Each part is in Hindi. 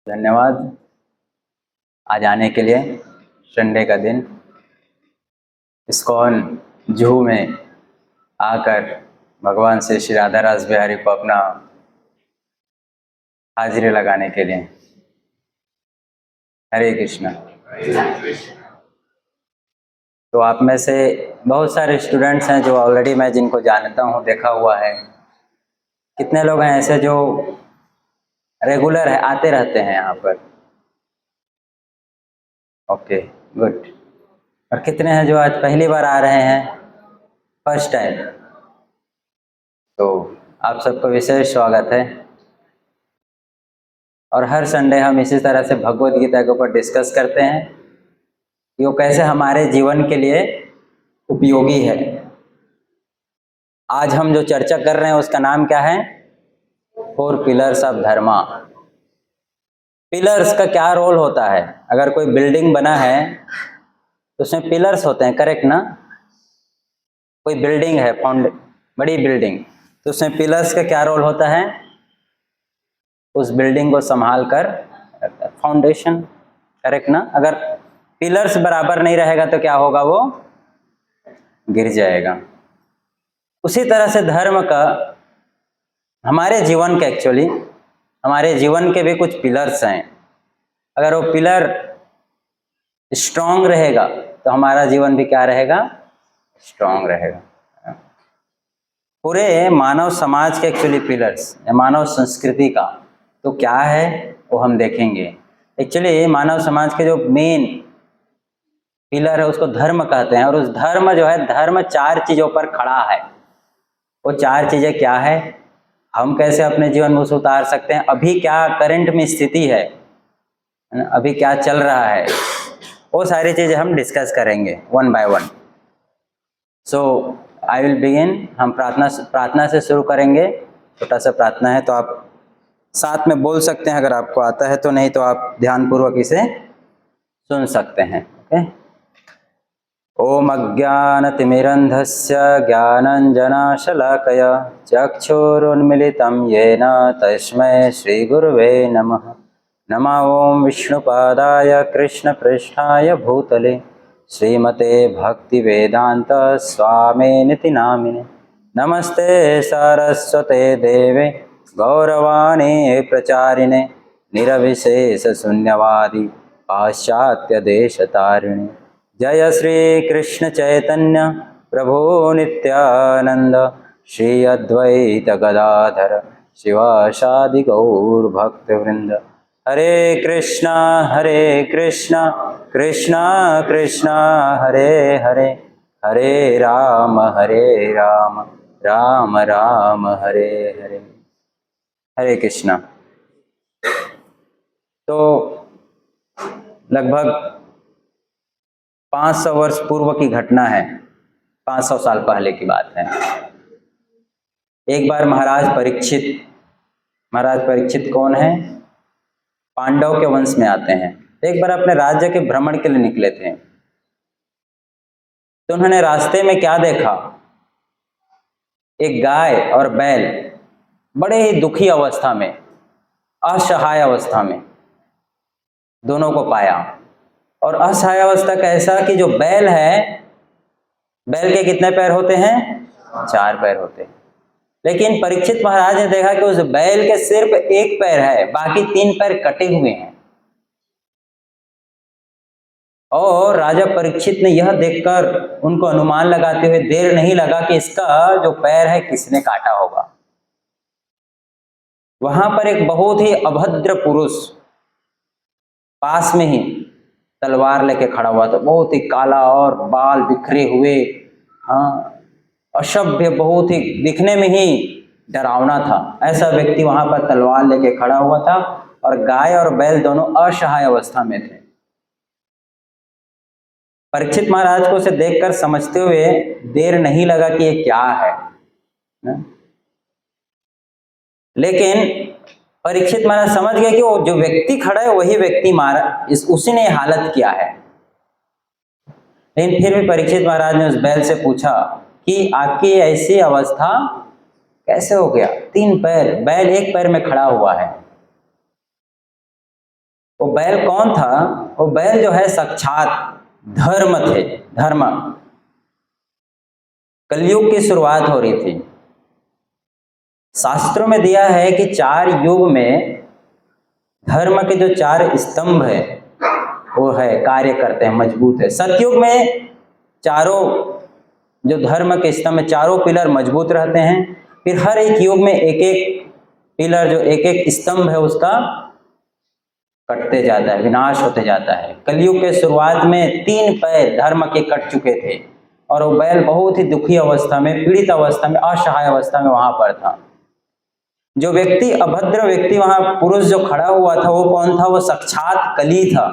धन्यवाद आज आने के लिए। संडे का दिन इस्कॉन जूहू में आकर भगवान श्री श्री राधा रास बिहारी को अपना हाजिरी लगाने के लिए। हरे कृष्णा। तो आप में से बहुत सारे स्टूडेंट्स हैं जो ऑलरेडी मैं जिनको जानता हूँ, देखा हुआ है। कितने लोग हैं ऐसे जो रेगुलर है, आते रहते हैं यहाँ पर? Okay, good. और कितने हैं जो आज पहली बार आ रहे हैं, फर्स्ट टाइम? तो आप सबको विशेष स्वागत है। और हर संडे हम इसी तरह से भगवद गीता के ऊपर डिस्कस करते हैं कि वो कैसे हमारे जीवन के लिए उपयोगी है। आज हम जो चर्चा कर रहे हैं उसका नाम क्या है? 4 पिलर्स ऑफ धर्मा। पिलर्स का क्या रोल होता है? अगर कोई बिल्डिंग बना है तो उसमें पिलर्स होते हैं, करेक्ट ना? कोई बिल्डिंग है, बड़ी बिल्डिंग, तो उसमें पिलर्स का क्या रोल होता है? उस बिल्डिंग को संभाल कर फाउंडेशन, करेक्ट ना? अगर पिलर्स बराबर नहीं रहेगा तो क्या होगा? वो गिर जाएगा। उसी तरह से धर्म का, हमारे जीवन के, एक्चुअली हमारे जीवन के भी कुछ पिलर्स हैं। अगर वो पिलर स्ट्रांग रहेगा तो हमारा जीवन भी क्या रहेगा? स्ट्रांग रहेगा। पूरे मानव समाज के एक्चुअली पिलर्स, मानव संस्कृति का तो क्या है वो हम देखेंगे। एक्चुअली मानव समाज के जो मेन पिलर है उसको धर्म कहते हैं। और उस धर्म जो है, धर्म 4 चीजों पर खड़ा है। वो 4 चीजें क्या है, हम कैसे अपने जीवन में उसे उतार सकते हैं, अभी क्या करंट में स्थिति है, अभी क्या चल रहा है, वो सारी चीजें हम डिस्कस करेंगे one by one. So I will begin. हम प्रार्थना से शुरू करेंगे। छोटा सा प्रार्थना है तो आप साथ में बोल सकते हैं अगर आपको आता है तो, नहीं तो आप ध्यानपूर्वक इसे सुन सकते हैं। ओके। ओम अज्ञानतिमिरन्धस्य ज्ञानञ्जनशलाकया चक्षुरुन्मिलितं येन तस्मै श्रीगुरुवे नमः। नमः ओं विष्णुपादाय कृष्णपृष्ठाय भूतले श्रीमते भक्तिवेदांत स्वामिनिति नामिने। नमस्ते सरस्वते देवे गौरवाणी प्रचारिणे निरविशेषशून्यवादी पाश्चात्यदेशतारिणे। जय श्री कृष्ण चैतन्य प्रभु नित्यानंद श्री अद्वैत गदाधर शिवासादि गौर भक्तवृंद। हरे कृष्णा कृष्णा कृष्णा हरे हरे, हरे राम राम राम हरे हरे। हरे कृष्णा। तो लगभग 500 वर्ष पूर्व की घटना है, 500 साल पहले की बात है। एक बार महाराज परीक्षित कौन है? पांडव के वंश में आते हैं। एक बार अपने राज्य के भ्रमण के लिए निकले थे, तो उन्होंने रास्ते में क्या देखा? एक गाय और बैल बड़े ही दुखी अवस्था में, असहाय अवस्था में दोनों को पाया। और असहाय अवस्था कैसा कि जो बैल है, बैल के कितने पैर होते हैं? 4 पैर होते हैं। लेकिन परीक्षित महाराज ने देखा कि उस बैल के सिर्फ 1 पैर है, बाकी 3 पैर कटे हुए हैं। और राजा परीक्षित ने यह देखकर उनको अनुमान लगाते हुए देर नहीं लगा कि इसका जो पैर है किसने काटा होगा। वहां पर एक बहुत ही अभद्र पुरुष पास में ही तलवार लेके खड़ा हुआ था। बहुत ही काला और बाल बिखरे हुए, असभ्य, बहुत ही दिखने में ही डरावना था। ऐसा व्यक्ति वहां पर तलवार लेके खड़ा हुआ था और गाय और बैल दोनों असहाय अवस्था में थे। परीक्षित महाराज को उसे देखकर समझते हुए देर नहीं लगा कि ये क्या है ना? लेकिन परीक्षित महाराज समझ गए कि वो जो व्यक्ति खड़ा है वही व्यक्ति उसी ने हालत किया है। लेकिन फिर भी परीक्षित महाराज ने उस बैल से पूछा कि आपकी ऐसी अवस्था कैसे हो गया? 3 पैर, बैल 1 पैर में खड़ा हुआ है। वो बैल कौन था? वो बैल जो है साक्षात धर्म थे, धर्म। कलयुग की शुरुआत हो रही थी। शास्त्रों में दिया है कि 4 युग में धर्म के जो 4 स्तंभ है वो है, कार्य करते हैं, मजबूत है। सतयुग में चारों जो धर्म के स्तंभ में चारों पिलर मजबूत रहते हैं। फिर हर एक युग में एक एक पिलर, जो एक एक स्तंभ है उसका कटते जाता है, विनाश होते जाता है। कलयुग के शुरुआत में 3 पैर धर्म के कट चुके थे और वो बैल बहुत ही दुखी अवस्था में, पीड़ित अवस्था में, असहाय अवस्था में वहां पर था। जो व्यक्ति, अभद्र व्यक्ति वहां पुरुष जो खड़ा हुआ था वो कौन था? वो साक्षात कली था,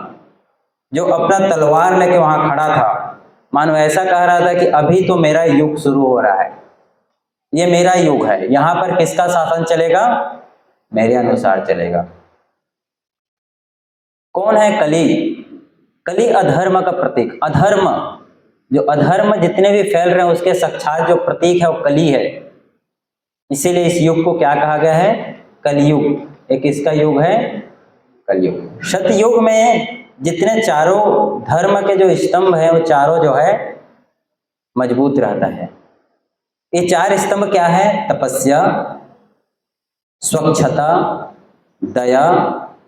जो अपना तलवार लेके वहां खड़ा था। मानो ऐसा कह रहा था कि अभी तो मेरा युग शुरू हो रहा है, ये मेरा युग है, यहां पर किसका शासन चलेगा? मेरे अनुसार चलेगा। कौन है कली? कली अधर्म का प्रतीक। अधर्म, जो अधर्म जितने भी फैल रहे हैं उसके साक्षात जो प्रतीक है वो कली है। इसीलिए इस युग को क्या कहा गया है? कलयुग। एक इसका युग है कलयुग। सतयुग में जितने चारों धर्म के जो स्तंभ है वो चारों जो है मजबूत रहता है। ये 4 स्तंभ क्या है? तपस्या, स्वच्छता, दया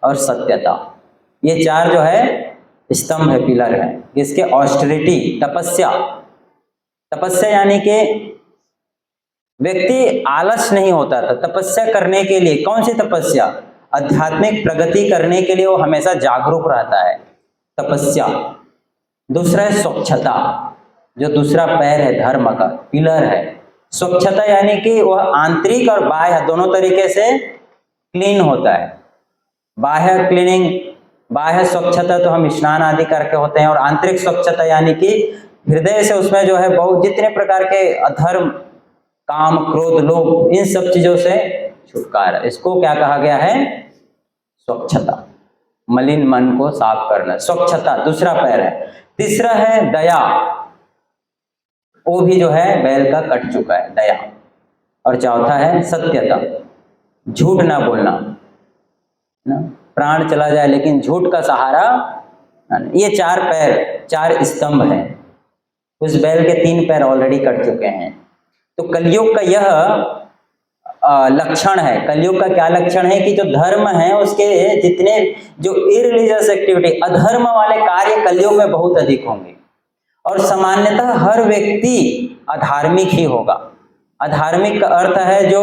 और सत्यता। ये 4 जो है स्तंभ है, पिलर है। इसके ऑस्टेरिटी, तपस्या, तपस्या यानी कि व्यक्ति आलस नहीं होता था तपस्या करने के लिए। कौन सी तपस्या? आध्यात्मिक प्रगति करने के लिए वो हमेशा जागरूक रहता है, तपस्या। दूसरा है स्वच्छता, जो दूसरा पैर है धर्म का, पिलर है। स्वच्छता यानी कि वह आंतरिक और बाह्य दोनों तरीके से क्लीन होता है। बाह्य क्लीनिंग, बाह्य स्वच्छता तो हम स्नान आदि करके होते हैं, और आंतरिक स्वच्छता यानी कि हृदय से उसमें जो है बहुत जितने प्रकार के अधर्म, काम, क्रोध, लोभ, इन सब चीजों से छुटकारा। इसको क्या कहा गया है? स्वच्छता। मलिन मन को साफ करना, स्वच्छता दूसरा पैर है। तीसरा है दया, वो भी जो है बैल का कट चुका है, दया। और चौथा है सत्यता, झूठ ना बोलना ना, प्राण चला जाए लेकिन झूठ का सहारा। ये 4 पैर, 4 स्तंभ हैं। उस बैल के 3 पैर ऑलरेडी कट चुके हैं। तो कलयुग का यह लक्षण है। कलयुग का क्या लक्षण है? कि जो धर्म है उसके जितने जो इररिलीजियस एक्टिविटी, अधर्म वाले कार्य कलयुग में बहुत अधिक होंगे। और सामान्यतः हर व्यक्ति अधार्मिक ही होगा। अधार्मिक का अर्थ है जो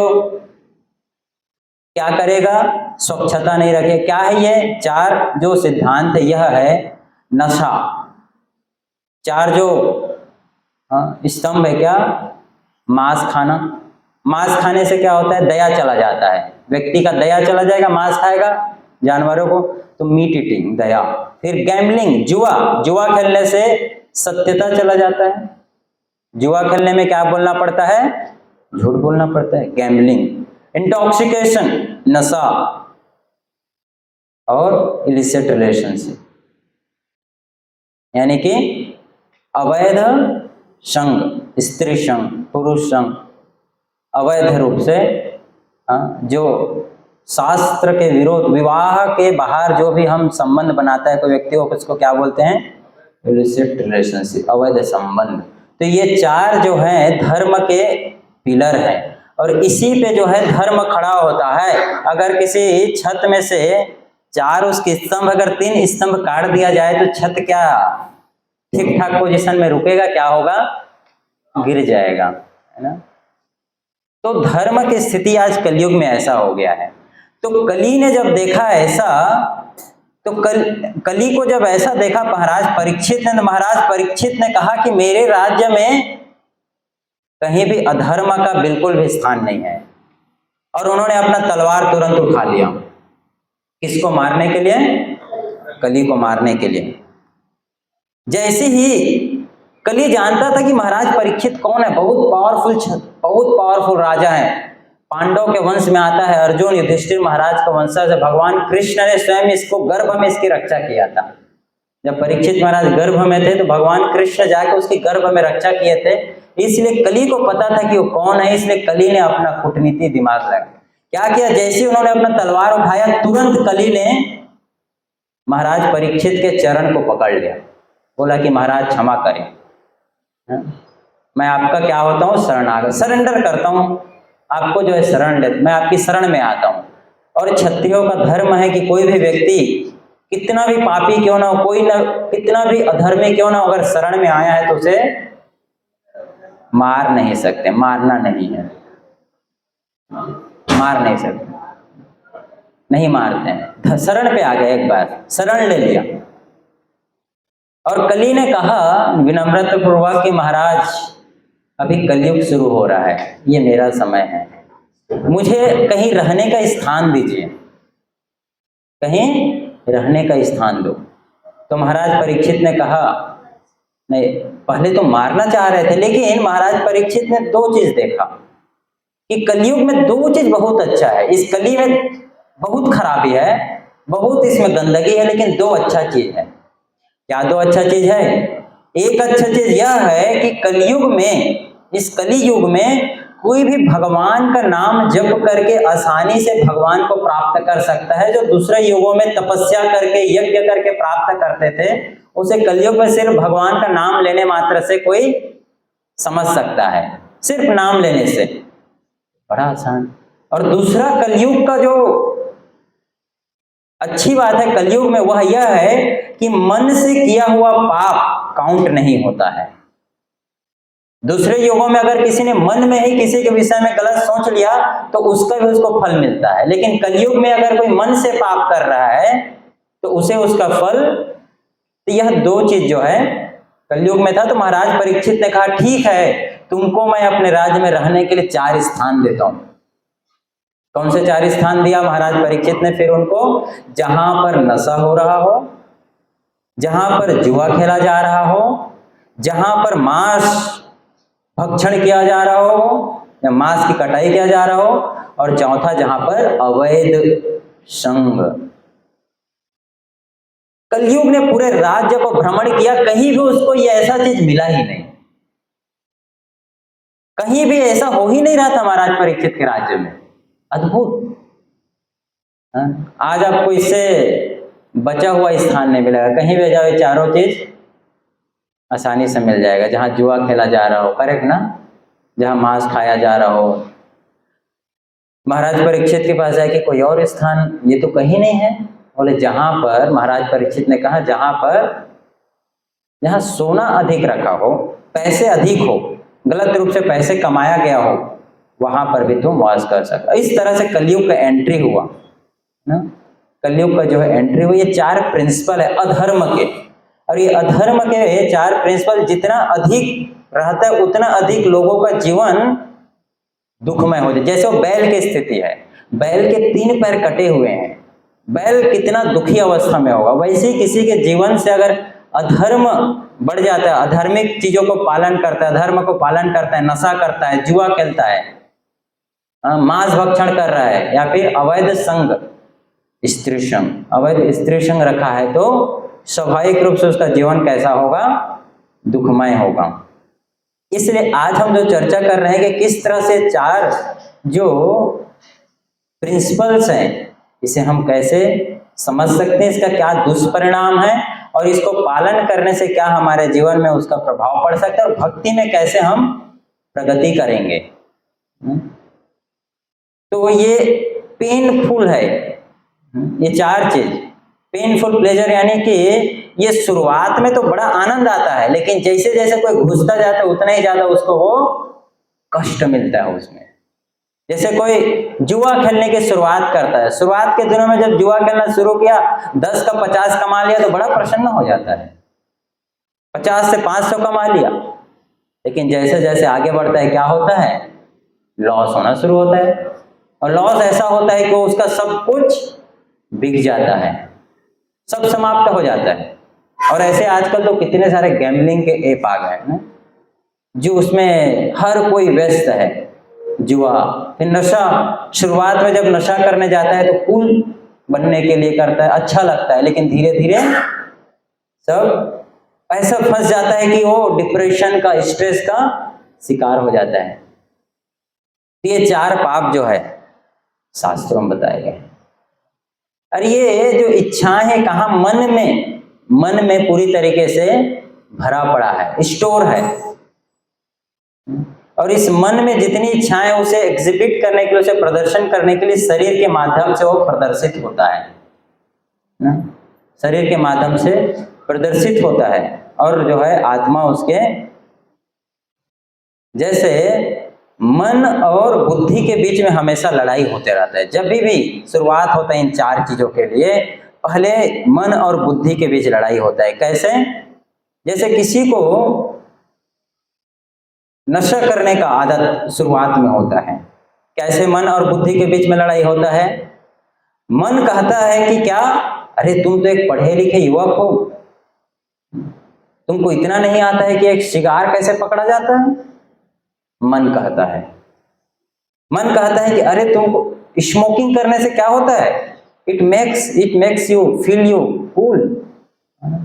क्या करेगा? स्वच्छता नहीं रखे। क्या है ये 4 जो सिद्धांत है? यह है नशा। 4 जो स्तंभ है क्या? मांस खाना। मांस खाने से क्या होता है? दया चला जाता है, व्यक्ति का दया चला जाएगा। मांस खाएगा जानवरों को तो मीट ईटिंग, दया। फिर गैम्बलिंग, जुआ, जुआ खेलने से सत्यता चला जाता है। जुआ खेलने में क्या बोलना पड़ता है? झूठ बोलना पड़ता है, गैम्बलिंग। इंटॉक्सिकेशन, नशा। और इलिसिट रिलेशनशिप यानी कि अवैध संग, स्त्री संग, पुरुष संग, अवैध रूप से जो शास्त्र के विरोध, विवाह के बाहर जो भी हम संबंध बनाता है कोई व्यक्ति को, उसको क्या बोलते हैं? इलिसिट रिलेशनशिप, अवैध संबंध। तो ये 4 जो है धर्म के पिलर हैं, और इसी पे जो है धर्म खड़ा होता है। अगर किसी छत में से 4 उसके स्तंभ, अगर 3 स्तंभ काट दिया जाए तो छत क्या ठीक ठाक पोजीशन में रुकेगा? क्या होगा? गिर जाएगा, है ना। तो धर्म की स्थिति आज कलयुग में ऐसा हो गया है। तो कली ने जब देखा ऐसा, तो कली को जब ऐसा देखा महाराज परीक्षित ने, तो महाराज परीक्षित ने कहा कि मेरे राज्य में कहीं भी अधर्म का बिल्कुल भी स्थान नहीं है। और उन्होंने अपना तलवार तुरंत उठा लिया। किसको मारने के लिए? कली को मारने के लिए। जैसे ही कली जानता था कि महाराज परीक्षित कौन है, बहुत पावरफुल राजा है, पांडव के वंश में आता है, अर्जुन युधिष्ठिर महाराज का वंशज है। भगवान कृष्ण ने स्वयं इसको गर्भ में इसकी रक्षा किया था। जब परीक्षित महाराज गर्भ में थे तो भगवान कृष्ण जाके उसकी गर्भ में रक्षा किए थे। इसलिए कली को पता था कि वो कौन है, इसलिए कली ने अपना कूटनीति दिमाग लगा क्या किया? जैसे उन्होंने अपना तलवार उठाया, तुरंत कली ने महाराज परीक्षित के चरण को पकड़ लिया, बोला कि महाराज क्षमा करें, मैं आपका क्या होता हूँ, शरणागत, सरेंडर करता हूँ आपको, जो है शरण ले, मैं आपकी शरण में आता हूँ। और क्षत्रियों का धर्म है कि कोई भी व्यक्ति कितना भी पापी क्यों ना हो, कोई ना कितना भी अधर्मी क्यों ना हो, अगर शरण में आया है तो उसे मार नहीं सकते, मारना नहीं है, मार नहीं सकते, नहीं मारते हैं। शरण पे आ गए, एक बार शरण ले लिया। और कली ने कहा विनम्रता पूर्वक कि महाराज अभी कलयुग शुरू हो रहा है, ये मेरा समय है, मुझे कहीं रहने का स्थान दीजिए, कहीं रहने का स्थान दो। तो महाराज परीक्षित ने कहा नहीं, पहले तो मारना चाह रहे थे, लेकिन महाराज परीक्षित ने दो चीज देखा कि कलयुग में दो चीज बहुत अच्छा है, इस कली में बहुत खराबी है, बहुत इसमें गंदगी है, लेकिन दो अच्छा चीज है। क्या दो अच्छा चीज है? एक अच्छा चीज यह है कि कलयुग में, इस कली युग में कोई भी भगवान का नाम जप करके आसानी से भगवान को प्राप्त कर सकता है। जो दूसरे युगों में तपस्या करके यज्ञ करके प्राप्त करते थे, उसे कलयुग में सिर्फ भगवान का नाम लेने मात्र से कोई समझ सकता है, सिर्फ नाम लेने से, बड़ा आसान। और दूसरा कलयुग का जो अच्छी बात है कलयुग में, वह यह है कि मन से किया हुआ पाप काउंट नहीं होता है। दूसरे युगों में अगर किसी ने मन में ही किसी के विषय में गलत सोच लिया तो उसका भी उसको फल मिलता है, लेकिन कलयुग में अगर कोई मन से पाप कर रहा है तो उसे उसका फल, तो यह दो चीज जो है कलयुग में था। तो महाराज परीक्षित ने कहा ठीक है, तुमको मैं अपने राज्य में रहने के लिए 4 स्थान देता हूं। कौन से 4 स्थान दिया महाराज परीक्षित ने? फिर उनको, जहां पर नशा हो रहा हो, जहां पर जुआ खेला जा रहा हो, जहां पर मांस भक्षण किया जा रहा हो या मांस की कटाई किया जा रहा हो, और चौथा जहां पर अवैध संग। कलयुग ने पूरे राज्य को भ्रमण किया, कहीं भी उसको ये ऐसा चीज मिला ही नहीं, कहीं भी ऐसा हो ही नहीं रहा था महाराज परीक्षित के राज्य में। अद्भुत। आज आपको इससे बचा हुआ स्थान नहीं मिलेगा, कहीं भी जाओ चारों चीज आसानी से मिल जाएगा। जहां जुआ खेला जा रहा हो, करेक्ट ना, जहां मांस खाया जा रहा हो। महाराज परीक्षित के पास जाके कोई और स्थान ये तो कहीं नहीं है, बोले जहां पर, महाराज परीक्षित ने कहा जहां सोना अधिक रखा हो, पैसे अधिक हो, गलत रूप से पैसे कमाया गया हो, वहां पर भी तुम वास कर सकते। इस तरह से कलयुग का एंट्री हुआ ना, कलयुग का जो है एंट्री हुई। ये 4 प्रिंसिपल है अधर्म के, और ये अधर्म के 4 प्रिंसिपल जितना अधिक रहता है उतना अधिक लोगों का जीवन दुखमय हो जाए। जैसे वो बैल की स्थिति है, बैल के 3 पैर कटे हुए हैं, बैल कितना दुखी अवस्था में होगा, वैसे ही किसी के जीवन से अगर अधर्म बढ़ जाता है, अधार्मिक चीजों को पालन करता है, धर्म को पालन करता है, नशा करता है, जुआ खेलता है, मांस भक्षण कर रहा है, या फिर अवैध संग, स्त्री संग, अवैध स्त्री संग रखा है, तो स्वाभाविक रूप से उसका जीवन कैसा होगा? दुखमय होगा। इसलिए आज हम जो चर्चा कर रहे हैं कि किस तरह से 4 जो प्रिंसिपल्स हैं, इसे हम कैसे समझ सकते हैं, इसका क्या दुष्परिणाम है, और इसको पालन करने से क्या हमारे जीवन में उसका प्रभाव पड़ सकता है, और भक्ति में कैसे हम प्रगति करेंगे। तो ये पेनफुल है, ये 4 चीज। पेनफुल प्लेजर यानी कि ये शुरुआत में तो बड़ा आनंद आता है, लेकिन जैसे जैसे कोई घुसता जाता है उतना ही ज्यादा उसको वो कष्ट मिलता है उसमें। जैसे कोई जुआ खेलने की शुरुआत करता है, शुरुआत के दिनों में जब जुआ खेलना शुरू किया, 10 का 50 कमा लिया तो बड़ा प्रसन्न हो जाता है, 50 से 500 कमा लिया। लेकिन जैसे जैसे आगे बढ़ता है क्या होता है? लॉस होना शुरू होता है, और लॉस ऐसा होता है कि उसका सब कुछ बिक जाता है, सब समाप्त हो जाता है। और ऐसे आजकल तो कितने सारे गैम्बलिंग के ऐप आ गए हैं जो उसमें हर कोई व्यस्त है। जुआ, फिर नशा, शुरुआत में जब नशा करने जाता है तो कूल बनने के लिए करता है, अच्छा लगता है, लेकिन धीरे धीरे सब ऐसा फंस जाता है कि वो डिप्रेशन का, स्ट्रेस का शिकार हो जाता है। ये 4 पाप जो है शास्त्रों में बताए गए। और ये जो इच्छाएं है कहाँ, मन में पूरी तरीके से भरा पड़ा है, स्टोर है। और इस मन में जितनी इच्छाएं, उसे एग्जिबिट करने के लिए, उसे प्रदर्शन करने के लिए शरीर के माध्यम से वो प्रदर्शित होता है ना, शरीर के माध्यम से प्रदर्शित होता है। और जो है आत्मा उसके, जैसे मन और बुद्धि के बीच में हमेशा लड़ाई होते रहता है। जब भी शुरुआत होता है इन चार चीजों के लिए, पहले मन और बुद्धि के बीच लड़ाई होता है। कैसे? जैसे किसी को नशा करने का आदत शुरुआत में होता है, कैसे मन और बुद्धि के बीच में लड़ाई होता है। मन कहता है कि क्या, अरे तुम तो एक पढ़े लिखे युवक हो, तुमको इतना नहीं आता है कि एक शिकार कैसे पकड़ा जाता है। मन कहता है कि अरे तुमको स्मोकिंग करने से क्या होता है, it makes you feel you cool.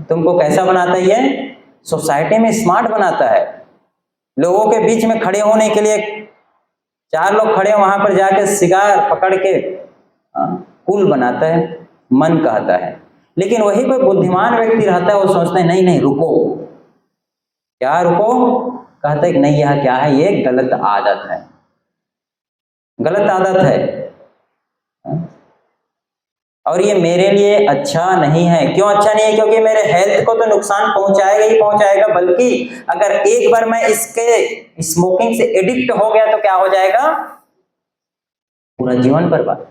तुमको कैसा बनाता है ये, सोसाइटी में स्मार्ट बनाता है। लोगों के बीच में खड़े होने के लिए, चार लोग खड़े हैं वहां पर जाके शिकार पकड़ के कूल बनाता है, मन कहता है। लेकिन वही कोई बुद्धिमान व्यक्ति रहता है, वो सोचता है नहीं रुको, क्या रुको, कहता है कि नहीं यह क्या है, ये गलत आदत है, गलत आदत है और ये मेरे लिए अच्छा नहीं है। क्यों अच्छा नहीं है? क्योंकि मेरे हेल्थ को तो नुकसान पहुंचाएगा ही पहुंचाएगा, बल्कि अगर एक बार मैं इसके स्मोकिंग से एडिक्ट हो गया तो क्या हो जाएगा, पूरा जीवन बर्बाद।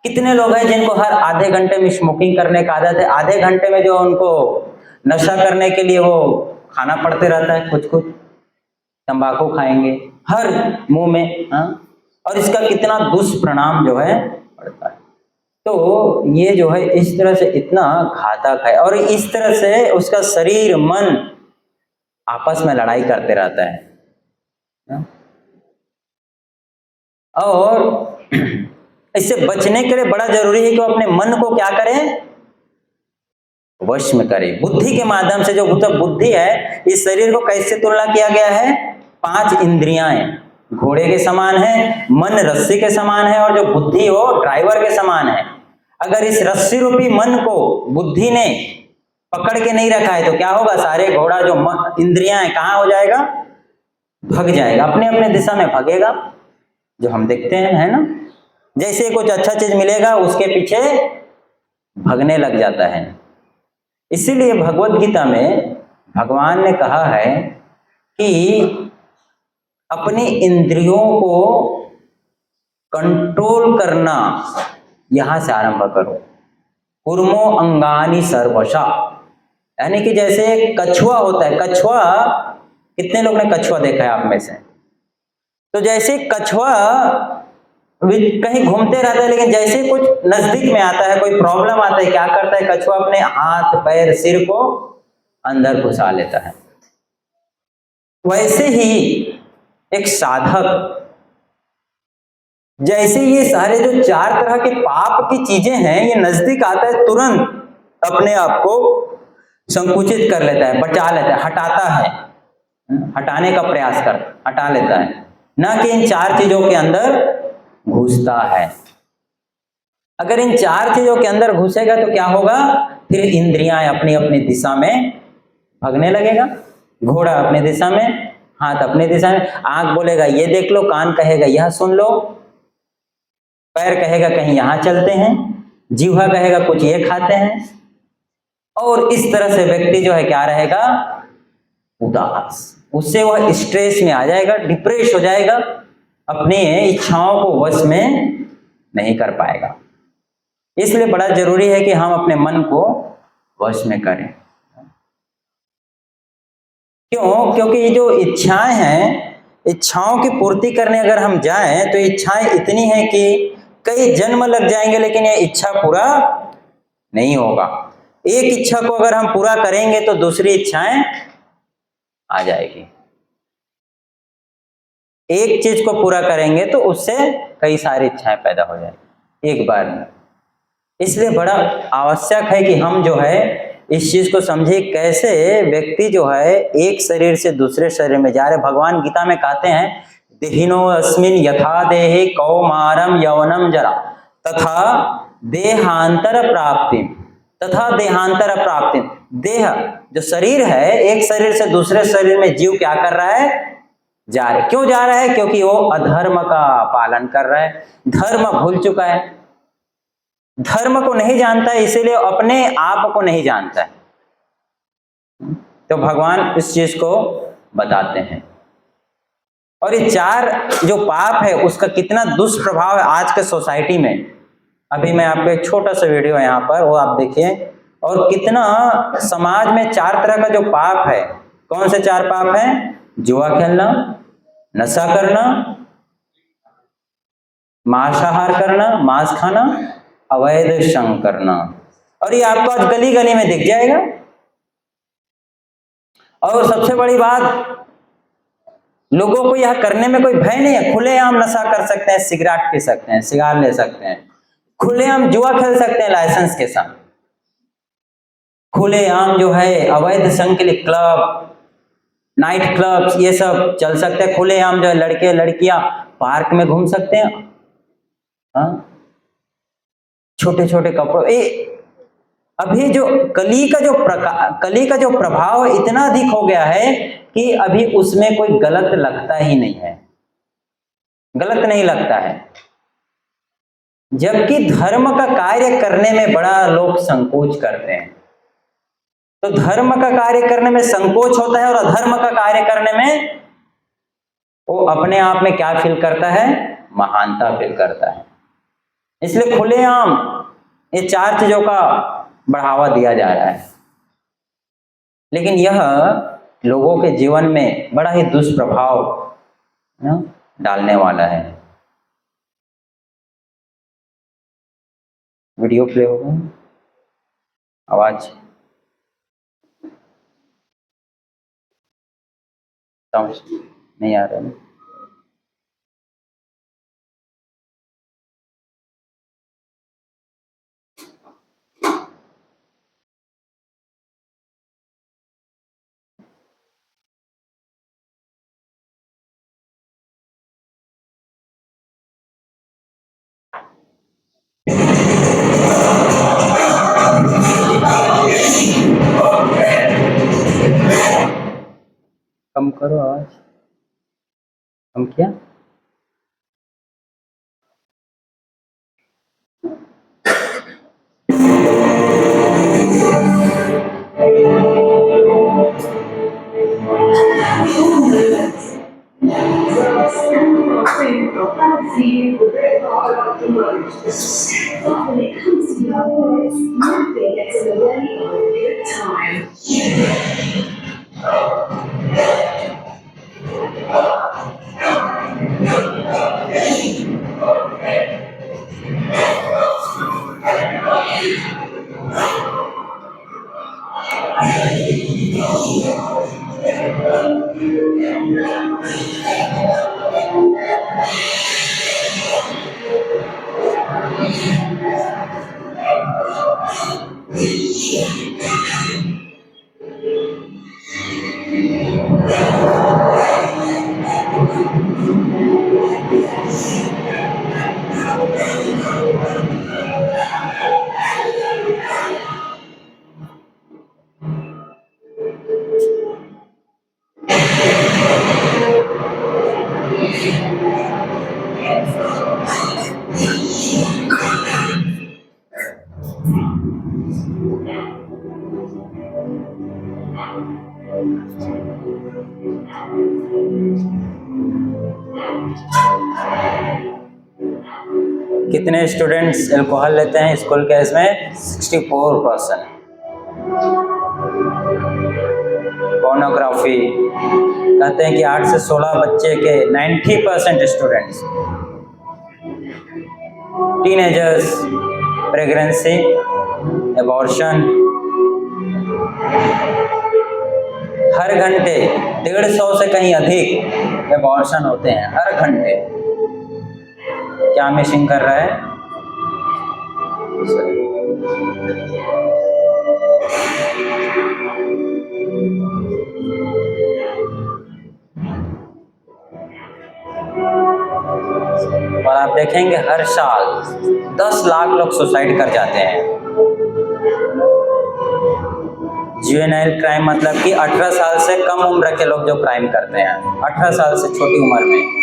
कितने लोग हैं जिनको हर आधे घंटे में स्मोकिंग करने का आदत है, आधे घंटे में जो उनको नशा करने के लिए वो खाना पड़ते रहता है, कुछ तंबाकू खाएंगे हर मुंह में, और इसका कितना दुष्परिणाम जो है पड़ता है। तो ये जो है इस तरह से इतना घातक है, और इस तरह से उसका शरीर मन आपस में लड़ाई करते रहता है। और इससे बचने के लिए बड़ा जरूरी है कि वो अपने मन को क्या करें, वश में करें, बुद्धि के माध्यम से। जो बुद्धि है, इस शरीर को कैसे तुलना किया गया है, 5 इंद्रियां घोड़े के समान है, मन रस्सी के समान है, और जो बुद्धि हो ड्राइवर के समान है। अगर इस रस्सी रूपी मन को बुद्धि ने पकड़ के नहीं रखा है तो क्या होगा, सारे घोड़ा जो इंद्रियां हैं कहाँ हो जाएगा, भग जाएगा, अपने अपने दिशा में भगेगा। जो हम देखते हैं, है ना, जैसे कुछ अच्छा चीज मिलेगा उसके पीछे भगने लग जाता है। इसीलिए भगवत गीता में भगवान ने कहा है कि अपनी इंद्रियों को कंट्रोल करना यहां से आरंभ करो। कुर्मो अंगानी सर्वशा, यानी कि जैसे एक कछुआ होता है, कछुआ, कितने लोग ने कछुआ देखा है आप में से? तो जैसे कछुआ कहीं घूमते रहता है, लेकिन जैसे कुछ नजदीक में आता है, कोई प्रॉब्लम आता है, क्या करता है कछुआ, अपने हाथ पैर सिर को अंदर घुसा लेता है। वैसे ही एक साधक, जैसे ये सारे जो 4 तरह के पाप की चीजें हैं, ये नजदीक आता है, तुरंत अपने आप को संकुचित कर लेता है, बचा लेता है, हटाता है, हटाने का प्रयास हटा लेता है, ना कि इन 4 चीजों के अंदर घुसता है। अगर इन 4 चीजों के अंदर घुसेगा तो क्या होगा, फिर इंद्रियां अपनी अपनी दिशा में भगने लगेगा। घोड़ा अपनी दिशा में, हाथ अपनी दिशा में, आंख बोलेगा ये देख लो, कान कहेगा यह सुन लो, पैर कहेगा कहीं यहां चलते हैं, जीवा कहेगा कुछ ये खाते हैं। और इस तरह से व्यक्ति जो है क्या रहेगा, उदास, उससे वह स्ट्रेस में आ जाएगा, डिप्रेस हो जाएगा, अपनी इच्छाओं को वश में नहीं कर पाएगा। इसलिए बड़ा जरूरी है कि हम अपने मन को वश में करें। क्यों? क्योंकि ये जो इच्छाएं हैं, इच्छाओं की पूर्ति करने अगर हम जाएं तो इच्छाएं इतनी हैं कि कई जन्म लग जाएंगे, लेकिन ये इच्छा पूरा नहीं होगा। एक इच्छा को अगर हम पूरा करेंगे तो दूसरी इच्छाएं आ जाएगी। एक चीज को पूरा करेंगे तो उससे कई सारी इच्छाएं पैदा हो जाएगी एक बार में। इसलिए बड़ा आवश्यक है कि हम जो है इस चीज को समझे, कैसे व्यक्ति जो है एक शरीर से दूसरे शरीर में जा रहे। भगवान गीता में कहते हैं, देहिनो अस्मिन यथा देहे कौमारम यौवनम जरा तथा देहांतर प्राप्ति तथा देहांतर प्राप्ति। देह जो शरीर है, एक शरीर से दूसरे शरीर में जीव क्या कर रहा है, जा रहा है। क्यों जा रहा है? क्योंकि वो अधर्म का पालन कर रहा है, धर्म भूल चुका है, धर्म को नहीं जानता है, इसीलिए अपने आप को नहीं जानता है। तो भगवान इस चीज को बताते हैं। और ये 4 जो पाप है उसका कितना दुष्प्रभाव है आज के सोसाइटी में। अभी मैं आपको एक छोटा सा वीडियो है यहाँ पर, वो आप देखिए। और कितना समाज में 4 तरह का जो पाप है। कौन से 4 पाप हैं? जुआ खेलना, नशा करना, मांसाहार करना, मांस खाना, अवैध संग करना। और ये आपको आज गली गली में दिख जाएगा। और सबसे बड़ी बात, लोगों को यह करने में कोई भय नहीं है। खुलेआम नशा कर सकते हैं, सिगरेट पी सकते हैं, सिगार ले सकते हैं, खुलेआम जुआ खेल सकते हैं लाइसेंस के साथ, खुलेआम जो है अवैध संघ के लिए क्लब, नाइट क्लब्स ये सब चल सकते हैं। खुलेआम जो है लड़के लड़कियां पार्क में घूम सकते हैं, छोटे छोटे कपड़ों। अभी जो कली का जो प्रभाव इतना अधिक हो गया है कि अभी उसमें कोई गलत लगता ही नहीं है, गलत नहीं लगता है। जबकि धर्म का कार्य करने में बड़ा लोग संकोच करते हैं। तो धर्म का कार्य करने में संकोच होता है और अधर्म का कार्य करने में वो अपने आप में क्या फील करता है? महानता फील करता है। इसलिए खुलेआम ये 4 चीजों का बढ़ावा दिया जा रहा है। लेकिन यह लोगों के जीवन में बड़ा ही दुष्प्रभाव डालने वाला है। वीडियो प्ले होगा, आवाज समझ नहीं आ रहा है। कम करो आवाज, कम किया। कितने स्टूडेंट्स अल्कोहल लेते हैं स्कूल के? इसमें 64%। पोर्नोग्राफी कहते हैं कि 8 से 16 बच्चे के 90% स्टूडेंट्स, टीनेजर्स, प्रेगनेंसी, एबॉर्शन, हर घंटे 150 से कहीं अधिक एबॉर्शन होते हैं हर घंटे। क्या मिसिंग कर रहा है? और आप देखेंगे हर साल 10 लाख लोग सुसाइड कर जाते हैं। जुवेनाइल क्राइम मतलब कि 18 साल से कम उम्र के लोग जो क्राइम करते हैं, 18 साल से छोटी उम्र में।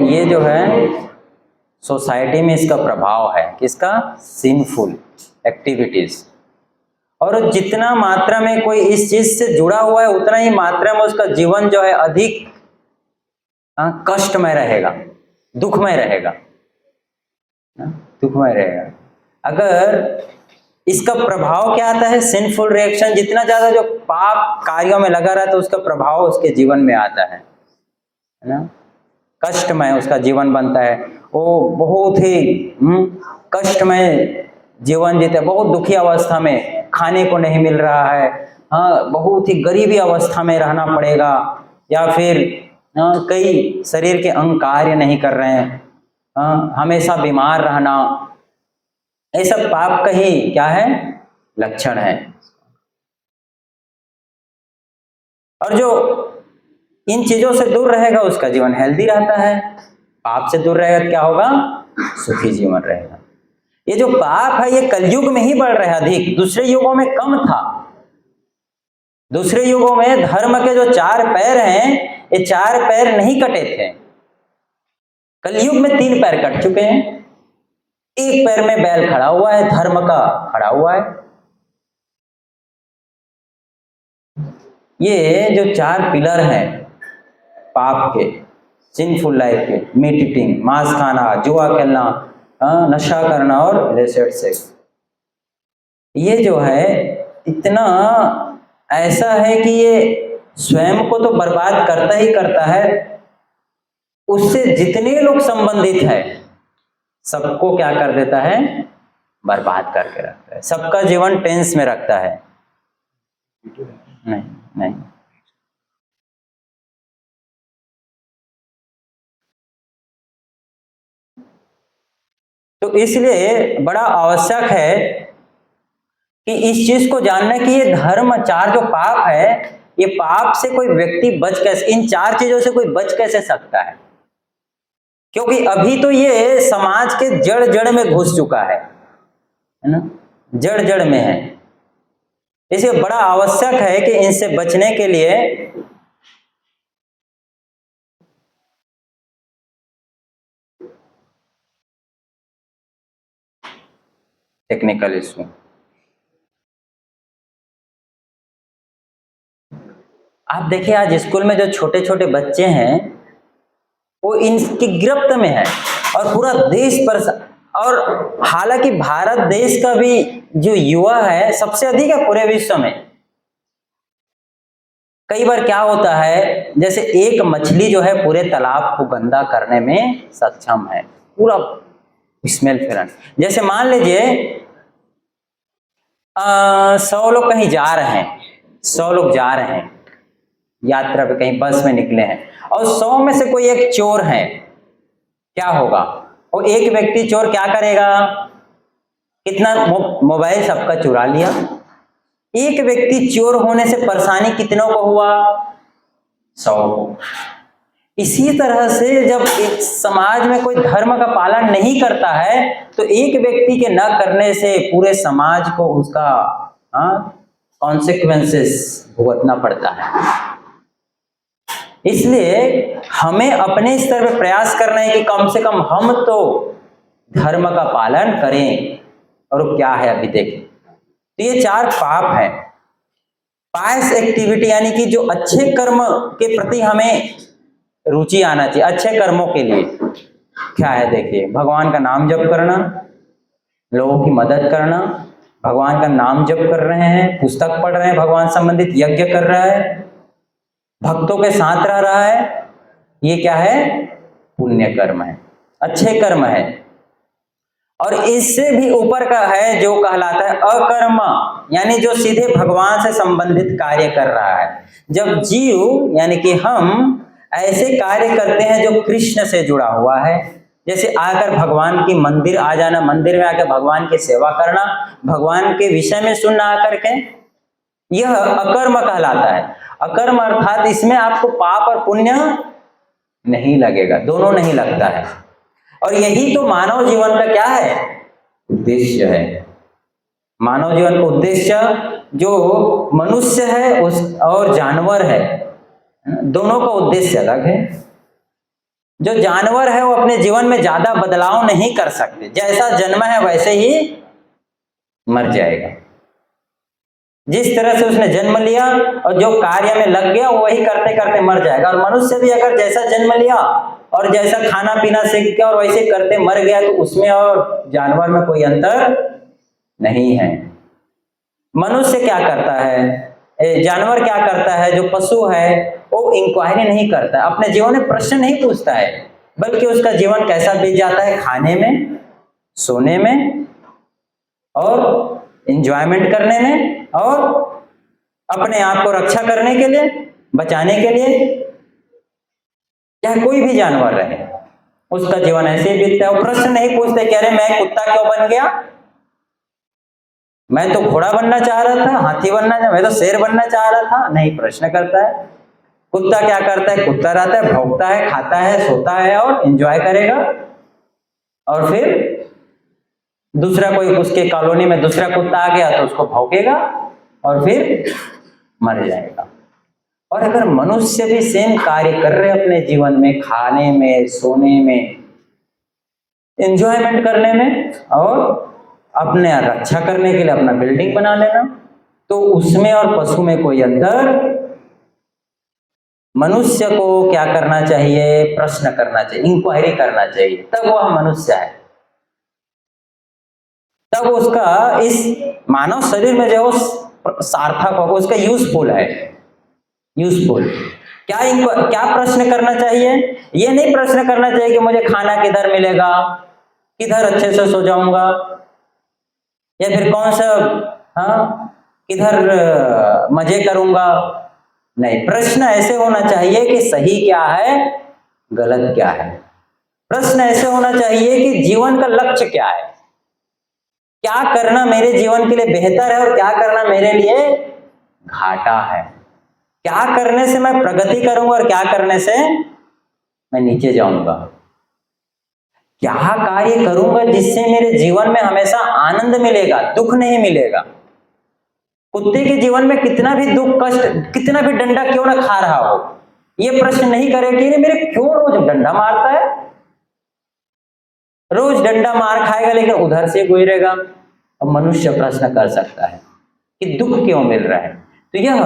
ये जो है सोसाइटी में इसका प्रभाव है, किसका? Sinful activities. और जितना मात्रा में कोई इस चीज से जुड़ा हुआ है उतना ही मात्रा में उसका जीवन जो है अधिक कष्टमय रहेगा, दुखमय रहेगा, दुखमय रहेगा। अगर इसका प्रभाव क्या आता है? Sinful reaction. जितना ज्यादा जो पाप कार्यों में लगा रहा है तो उसका प्रभाव उसके जीवन में आता है ना, कष्टमय उसका जीवन बनता है। वो बहुत ही कष्टमय जीवन जीते, बहुत दुखी अवस्था में, खाने को नहीं मिल रहा है, हाँ, बहुत ही गरीबी अवस्था में रहना पड़ेगा, या फिर कई शरीर के अंग कार्य नहीं कर रहे हैं, हमेशा बीमार रहना, ये सब पाप का ही क्या है? लक्षण है। और जो इन चीजों से दूर रहेगा उसका जीवन हेल्दी रहता है। पाप से दूर रहेगा तो क्या होगा? सुखी जीवन रहेगा। ये जो पाप है ये कलयुग में ही बढ़ रहा है अधिक, दूसरे युगों में कम था। दूसरे युगों में धर्म के जो 4 पैर हैं, ये 4 पैर नहीं कटे थे। कलयुग में 3 पैर कट चुके हैं। एक पैर में बैल खड़ा हुआ है, धर्म का खड़ा हुआ है। ये जो 4 पिलर हैं पाप के, सिनफुल लाइफ के, मीट ईटिंग, मांस खाना, जुआ खेलना, नशा करना और इलिसिट सेक्स, ये जो है इतना ऐसा है कि ये स्वयं को तो बर्बाद करता ही करता है, उससे जितने लोग संबंधित है सबको क्या कर देता है? बर्बाद करके रखता है, सबका जीवन टेंस में रखता है। नहीं नहीं, तो इसलिए बड़ा आवश्यक है कि इस चीज को जानना कि ये धर्म 4 जो पाप है, ये पाप से कोई व्यक्ति बच कैसे, इन 4 चीजों से कोई बच कैसे सकता है? क्योंकि अभी तो ये समाज के जड़ जड़ में घुस चुका है ना, जड़ जड़ में है। इसलिए बड़ा आवश्यक है कि इनसे बचने के लिए टेक्निकल इशू, आप देखिए आज स्कूल में जो छोटे छोटे बच्चे हैं वो इनकी गिरफ्त में है, और पूरा देश पर, और हालांकि भारत देश का भी जो युवा है सबसे अधिक है पूरे विश्व में। कई बार क्या होता है, जैसे एक मछली जो है पूरे तालाब को गंदा करने में सक्षम है, पूरा स्मेल फैलाने। जैसे मान लीजिए 100 लोग कहीं जा रहे हैं, 100 लोग जा रहे हैं यात्रा पे, कहीं बस में निकले हैं, और 100 में से कोई एक चोर है, क्या होगा? वो एक व्यक्ति चोर क्या करेगा? कितना मोबाइल सबका चुरा लिया। एक व्यक्ति चोर होने से परेशानी कितनों को हुआ? 100 को। इसी तरह से जब एक समाज में कोई धर्म का पालन नहीं करता है तो एक व्यक्ति के न करने से पूरे समाज को उसका कॉन्सिक्वेंसेस भुगतना पड़ता है। इसलिए हमें अपने स्तर पर प्रयास करना है कि कम से कम हम तो धर्म का पालन करें। और क्या है अभी देखें, तो ये 4 पाप है। पायस एक्टिविटी यानी कि जो अच्छे कर्म के प्रति हमें रुचि आना चाहिए, अच्छे कर्मों के लिए क्या है देखिए, भगवान का नाम जप करना, लोगों की मदद करना, भगवान का नाम जप कर रहे हैं, पुस्तक पढ़ रहे हैं, भगवान संबंधित यज्ञ कर रहा है, भक्तों के साथ रह रहा है, ये क्या है? पुण्य कर्म है, अच्छे कर्म है। और इससे भी ऊपर का है जो कहलाता है अकर्म, यानी जो सीधे भगवान से संबंधित कार्य कर रहा है। जब जीव यानी कि हम ऐसे कार्य करते हैं जो कृष्ण से जुड़ा हुआ है, जैसे आकर भगवान की मंदिर आ जाना, मंदिर में आकर भगवान की सेवा करना, भगवान के विषय में सुनना आकर के, यह अकर्म कहलाता है। अकर्म अर्थात इसमें आपको पाप और पुण्य नहीं लगेगा, दोनों नहीं लगता है। और यही तो मानव जीवन का क्या है, उद्देश्य है। मानव जीवन का उद्देश्य जो मनुष्य है उस और जानवर है, दोनों का उद्देश्य अलग है। जो जानवर है वो अपने जीवन में ज्यादा बदलाव नहीं कर सकते, जैसा जन्म है वैसे ही मर जाएगा। जिस तरह से उसने जन्म लिया और जो कार्य में लग गया वही करते करते मर जाएगा। और मनुष्य भी अगर जैसा जन्म लिया और जैसा खाना पीना सीख गया और वैसे करते मर गया, तो उसमें और जानवर में कोई अंतर नहीं है। मनुष्य क्या करता है, जानवर क्या करता है, जो पशु है वो इंक्वायरी नहीं करता, अपने जीवन में प्रश्न नहीं पूछता है, बल्कि उसका जीवन कैसा बीत जाता है, खाने में, सोने में और एंजॉयमेंट करने में और अपने आप को रक्षा करने के लिए, बचाने के लिए। चाहे कोई भी जानवर रहे उसका जीवन ऐसे ही बीतता है। वो प्रश्न नहीं पूछते कि अरे मैं कुत्ता क्यों बन गया, मैं तो घोड़ा बनना चाह रहा था, हाथी बनना चाह, मैं तो शेर बनना चाह रहा था, नहीं प्रश्न करता है। कुत्ता क्या करता है, कुत्ता रहता है, भौंकता है, खाता है, सोता है और एंजॉय करेगा। और फिर दूसरा कोई उसके कॉलोनी में दूसरा कुत्ता आ गया तो उसको भौंकेगा और फिर मर जाएगा। और अगर मनुष्य भी सेम कार्य कर रहे अपने जीवन में, खाने में, सोने में, एंजॉयमेंट करने में और अपने रक्षा करने के लिए अपना बिल्डिंग बना लेना, तो उसमें और पशु में कोई अंतर। मनुष्य को क्या करना चाहिए, प्रश्न करना चाहिए, इंक्वायरी करना चाहिए, तब वह मनुष्य है। तब उसका इस मानव शरीर में जो सार्थक होगा, उसका यूजफुल है। यूजफुल क्या प्रश्न करना चाहिए, ये नहीं प्रश्न करना चाहिए कि मुझे खाना किधर मिलेगा, किधर अच्छे से सो जाऊंगा, या फिर कौन सा किधर मजे करूंगा। नहीं, प्रश्न ऐसे होना चाहिए कि सही क्या है, गलत क्या है। प्रश्न ऐसे होना चाहिए कि जीवन का लक्ष्य क्या है, क्या करना मेरे जीवन के लिए बेहतर है और क्या करना मेरे लिए घाटा है, क्या करने से मैं प्रगति करूंगा और क्या करने से मैं नीचे जाऊंगा, क्या कार्य करूंगा जिससे मेरे जीवन में हमेशा आनंद मिलेगा, दुख नहीं मिलेगा। कुत्ते के जीवन में कितना भी दुख कष्ट, कितना भी डंडा क्यों ना खा रहा हो, ये प्रश्न नहीं करे कि मेरे क्यों रोज डंडा मारता है। रोज डंडा मार खाएगा लेकिन उधर से गुजरेगा। अब मनुष्य प्रश्न कर सकता है कि दुख क्यों मिल रहा है, तो यह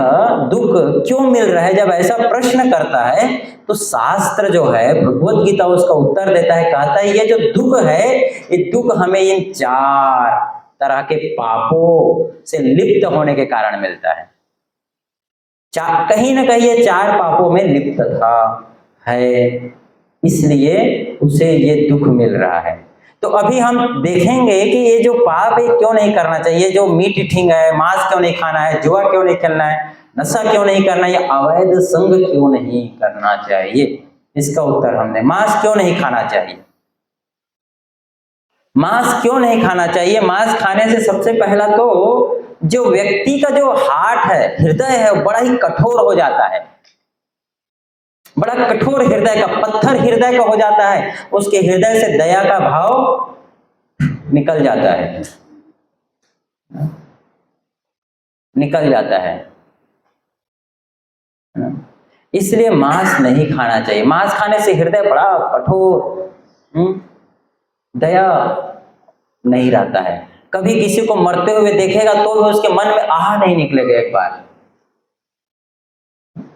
दुख क्यों मिल रहा है, जब ऐसा प्रश्न करता है तो शास्त्र जो है, भगवत गीता उसका उत्तर देता है, कहता है ये जो दुख है, ये दुख हमें इन 4 तरह के पापों से लिप्त होने के कारण मिलता है। कहीं ना कहीं ये 4 पापों में लिप्त था है, इसलिए उसे ये दुख मिल रहा है। तो अभी हम देखेंगे कि ये जो पाप है क्यों नहीं करना चाहिए, जो मीट ईटिंग है, मांस क्यों नहीं खाना है, जुआ क्यों नहीं खेलना है, नशा क्यों नहीं करना है, या अवैध संग क्यों नहीं करना चाहिए, इसका उत्तर हमने, मांस क्यों नहीं खाना चाहिए। मांस क्यों नहीं खाना चाहिए, मांस खाने से सबसे पहला तो जो व्यक्ति का जो हार्ट है, हृदय है, बड़ा ही कठोर हो जाता है, बड़ा कठोर हृदय का, पत्थर हृदय का हो जाता है। उसके हृदय से दया का भाव निकल जाता है, निकल जाता है। इसलिए मांस नहीं खाना चाहिए। मांस खाने से हृदय बड़ा कठोर, दया नहीं रहता है। कभी किसी को मरते हुए देखेगा तो भी उसके मन में आह नहीं निकलेगा एक बार,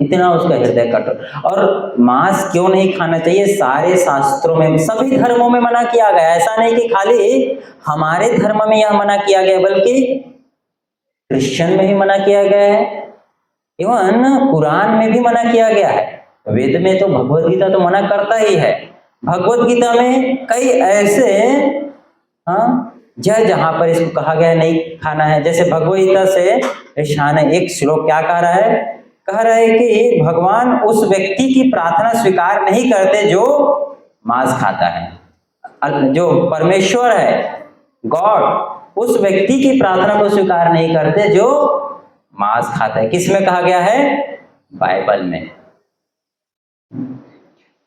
इतना उसका हृदय कठोर। और मांस क्यों नहीं खाना चाहिए, सारे शास्त्रों में, सभी धर्मों में मना किया गया। ऐसा नहीं कि खाली हमारे धर्म में यह मना किया गया, बल्कि क्रिश्चियन में भी मना किया गया है, इवन कुरान में भी मना किया गया है। वेद में तो, भगवत गीता तो मना करता ही है। भगवत गीता में कई ऐसे हाँ, जहाँ पर इसको कहा गया है नहीं खाना है, जैसे भगवद गीता से ईशान एक श्लोक क्या कह रहा है, कि भगवान उस व्यक्ति की प्रार्थना स्वीकार नहीं करते जो मांस खाता है। जो परमेश्वर है, गॉड, उस व्यक्ति की प्रार्थना को स्वीकार नहीं करते जो मांस खाता है। किस में कहा गया है? बाइबल में।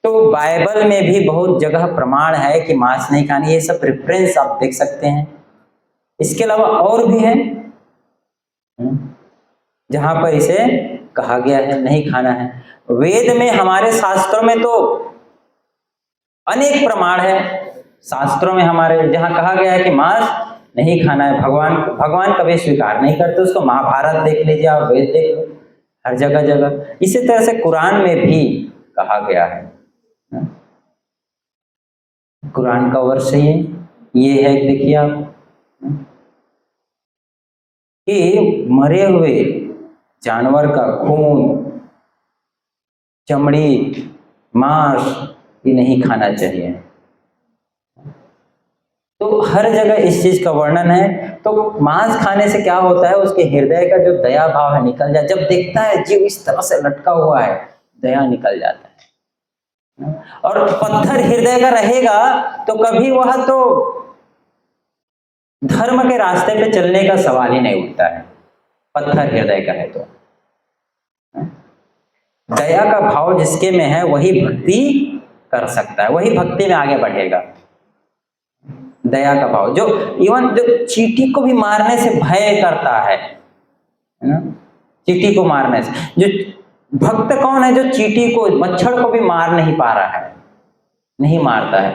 तो बाइबल में भी बहुत जगह प्रमाण है कि मांस नहीं खानी, ये सब रेफरेंस आप देख सकते हैं। इसके अलावा और भी है जहां पर इसे कहा गया है नहीं खाना है। वेद में, हमारे शास्त्रों में तो अनेक प्रमाण है, शास्त्रों में हमारे जहां कहा गया है कि मांस नहीं खाना है। भगवान कभी स्वीकार नहीं करते उसको। महाभारत देख लीजिए और वेद देख लो, हर जगह जगह। इसी तरह से कुरान में भी कहा गया है। कुरान का वर्ष ये है, देखिए आप, कि मरे हुए जानवर का खून, चमड़ी, मांस ये नहीं खाना चाहिए। तो हर जगह इस चीज का वर्णन है। तो मांस खाने से क्या होता है, उसके हृदय का जो दया भाव है निकल जाए। जब देखता है जीव इस तरह से लटका हुआ है, दया निकल जाता है। और पत्थर हृदय का रहेगा तो कभी वह तो धर्म के रास्ते पे चलने का सवाल ही नहीं उठता है। पत्थर हृदय का है तो दया का भाव जिसके में है वही भक्ति कर सकता है, वही भक्ति में आगे बढ़ेगा। दया का भाव, जो इवन जो चींटी को भी मारने से भय करता है ना, चींटी को मारने से, जो भक्त कौन है, जो चींटी को, मच्छर को भी मार नहीं पा रहा है, नहीं मारता है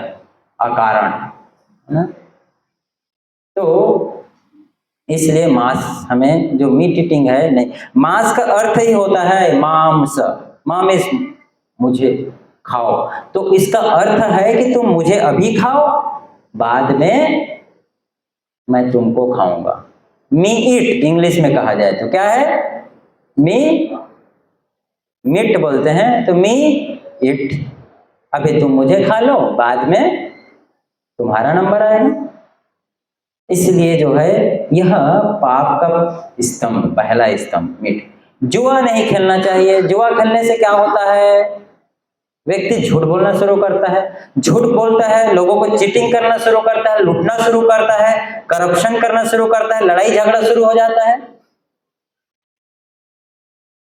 अकारण, है ना। तो इसलिए मांस, हमें जो मीट ईटिंग है नहीं, मांस का अर्थ ही होता है मांस, मामिस, मुझे खाओ। तो इसका अर्थ है कि तुम मुझे अभी खाओ, बाद में मैं तुमको खाऊंगा। मी ईट इंग्लिश में कहा जाए तो क्या है, मी मीट बोलते हैं, तो मी ईट, अभी तुम मुझे खा लो, बाद में तुम्हारा नंबर आएगा। इसलिए जो है यह पाप का स्तंभ, पहला स्तंभ मीट। जुआ नहीं खेलना चाहिए। जुआ खेलने से क्या होता है, व्यक्ति झूठ बोलना शुरू करता है, झूठ बोलता है, लोगों को चीटिंग करना शुरू करता है, लूटना शुरू करता है, करप्शन करना शुरू करता है, लड़ाई झगड़ा शुरू हो जाता है।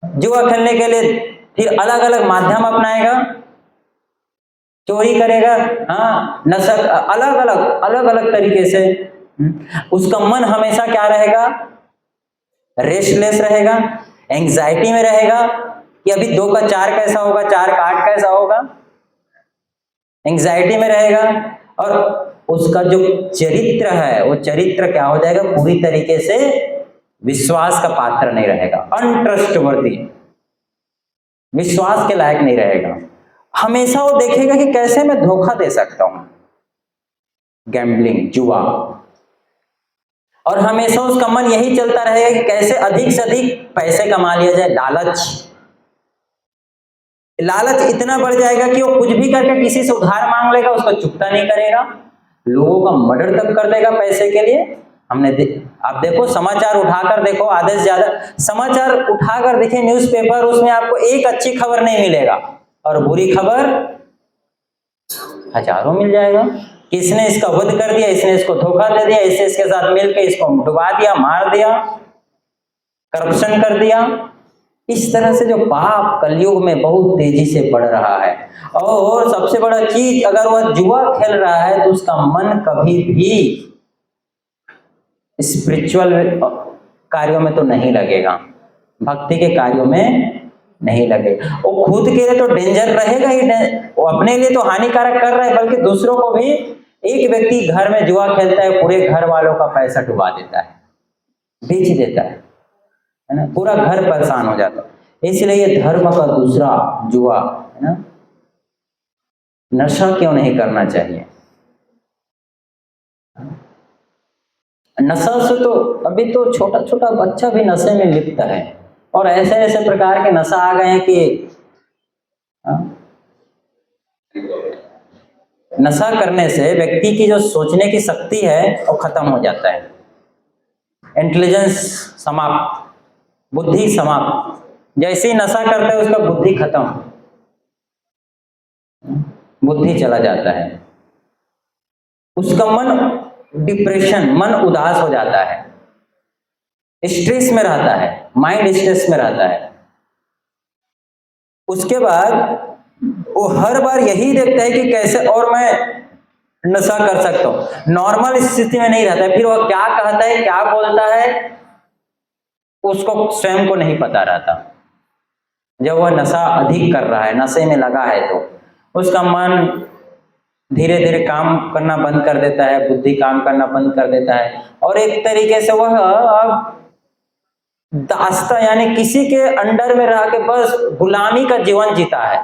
जुआ खेलने के लिए फिर अलग अलग माध्यम अपनाएगा, चोरी करेगा, हाँ, नशा, अलग अलग तरीके से। उसका मन हमेशा क्या रहेगा, रेस्टलेस रहेगा, एंग्जाइटी में रहेगा कि अभी 2 का 4 कैसा होगा, 4 का 8 कैसा होगा, एंग्जाइटी में रहेगा। और उसका जो चरित्र है, वो चरित्र क्या हो जाएगा, पूरी तरीके से विश्वास का पात्र नहीं रहेगा, अनट्रस्टवर्दी, विश्वास के लायक नहीं रहेगा। हमेशा वो देखेगा कि कैसे मैं धोखा दे सकता हूं, गैम्बलिंग, जुआ। और हमेशा उसका मन यही चलता रहेगा कि कैसे अधिक से अधिक पैसे कमा लिया जाए, लालच इतना बढ़ जाएगा कि वो कुछ भी करके किसी से उधार मांग लेगा, उसको चुकता नहीं करेगा, लोगों का मर्डर तक कर देगा पैसे के लिए। आप देखो, समाचार उठाकर देखो, आधे से ज्यादा समाचार उठाकर देखिए न्यूज़पेपर, उसमें आपको एक अच्छी खबर नहीं मिलेगा और बुरी खबर हजारों मिल जाएगा। किसने इसका वध कर दिया, इसने इसको धोखा दे दिया, इसने इसके साथ मिलकर इसको डुबा दिया, मार दिया, करप्शन कर दिया। इस तरह से जो पाप कलयुग में बहुत तेजी से बढ़ रहा है। और सबसे बड़ा चीज, अगर वह जुआ खेल रहा है तो उसका मन कभी भी स्पिरिचुअल कार्यों में तो नहीं लगेगा, भक्ति के कार्यों में नहीं लगेगा। वो खुद के लिए तो डेंजर रहेगा ही, वो अपने लिए तो हानिकारक कर रहा है, बल्कि दूसरों को भी। एक व्यक्ति घर में जुआ खेलता है, पूरे घर वालों का पैसा डुबा देता है, बेच देता है ना, पूरा घर परेशान हो जाता है। इसलिए ये धर्म का दूसरा जुआ है ना। नशा क्यों नहीं करना चाहिए, नशा से तो अभी तो छोटा छोटा बच्चा भी नशे में लिप्त है, और ऐसे ऐसे प्रकार के नशा आ गए हैं कि नशा करने से व्यक्ति की जो सोचने की शक्ति है वो खत्म हो जाता है, इंटेलिजेंस समाप्त, बुद्धि समाप्त। जैसे ही नशा करता है उसका बुद्धि खत्म, बुद्धि चला जाता है, उसका मन डिप्रेशन, मन उदास हो जाता है, स्ट्रेस में रहता है, माइंड स्ट्रेस में रहता है। उसके बाद वो हर बार यही देखता है कि कैसे और मैं नशा कर सकता हूं, नॉर्मल स्थिति में नहीं रहता है। फिर वो क्या कहता है, क्या बोलता है, उसको स्वयं को नहीं पता रहता। जब वह नशा अधिक कर रहा है, नशे में लगा है, तो उसका मन धीरे धीरे काम करना बंद कर देता है, बुद्धि काम करना बंद कर देता है, और एक तरीके से वह अब दास्ता यानी किसी के अंडर में रह के बस गुलामी का जीवन जीता है,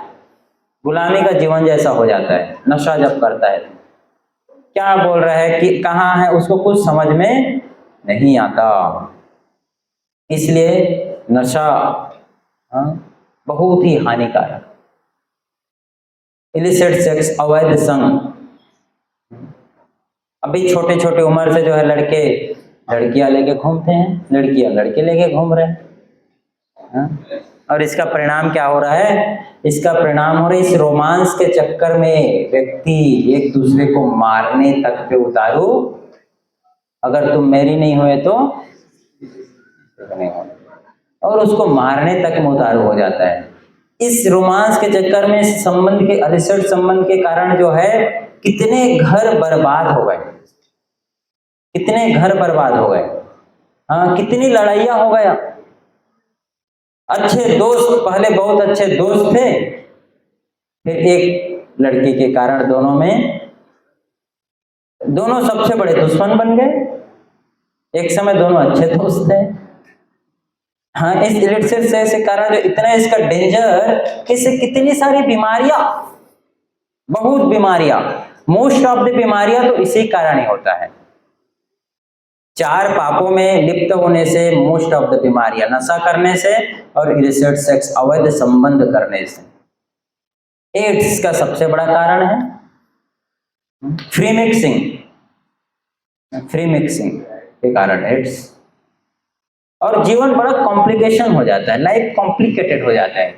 गुलामी का जीवन जैसा हो जाता है नशा जब करता है। क्या बोल रहा है कि कहाँ है, उसको कुछ समझ में नहीं आता। इसलिए नशा बहुत ही हानिकारक। इलिसिट सेक्स, अवैध संग, अभी छोटे छोटे उम्र से जो है लड़के लड़कियां लेके घूमते हैं, लड़कियां लड़के लेके घूम रहे हैं। और इसका परिणाम क्या हो रहा है? इसका परिणाम हो रहा है इस रोमांस के चक्कर में व्यक्ति एक दूसरे को मारने तक पे उतारू। अगर तुम मेरी नहीं हुए तो नहीं हो, और उसको मारने तक में उतारू हो जाता है। इस रोमांस के चक्कर में, इस संबंध के, अलिसट संबंध के कारण जो है कितने घर बर्बाद हो गए, कितने घर बर्बाद हो गए। हाँ, कितनी लड़ाइयां हो गया। अच्छे दोस्त, पहले बहुत अच्छे दोस्त थे, फिर एक लड़की के कारण दोनों सबसे बड़े दुश्मन बन गए। एक समय दोनों अच्छे दोस्त थे। हाँ, इस इलिसिट सेक्स के कारण जो इतना इसका डेंजर, इससे कितनी सारी बीमारियां, बहुत बीमारियां, मोस्ट ऑफ द बीमारियां तो इसी कारण ही होता है। 4 पापों में लिप्त होने से मोस्ट ऑफ द बीमारियां, नशा करने से और इलिसिट सेक्स, अवैध संबंध करने से। एड्स का सबसे बड़ा कारण है फ्री मिक्सिंग के कारण एड्स। और जीवन बड़ा कॉम्प्लिकेशन हो जाता है, लाइफ कॉम्प्लिकेटेड हो जाता है।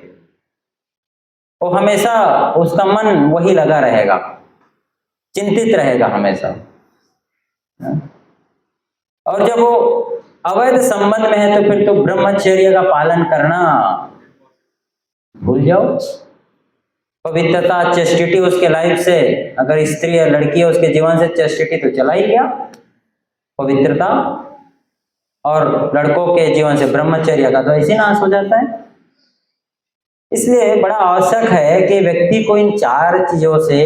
वो हमेशा उसका मन वही लगा रहेगा, चिंतित रहेगा हमेशा। और जब वो अवैध संबंध में है तो फिर तो ब्रह्मचर्य का पालन करना भूल जाओ। पवित्रता, चेस्टिटी उसके लाइफ से, अगर स्त्री या लड़की है उसके जीवन से चेस्टिटी तो चला ही गया, पवित्रता। और लड़कों के जीवन से ब्रह्मचर्य का तो ऐसे नाश हो जाता है। इसलिए बड़ा आवश्यक है कि व्यक्ति को इन 4 चीजों से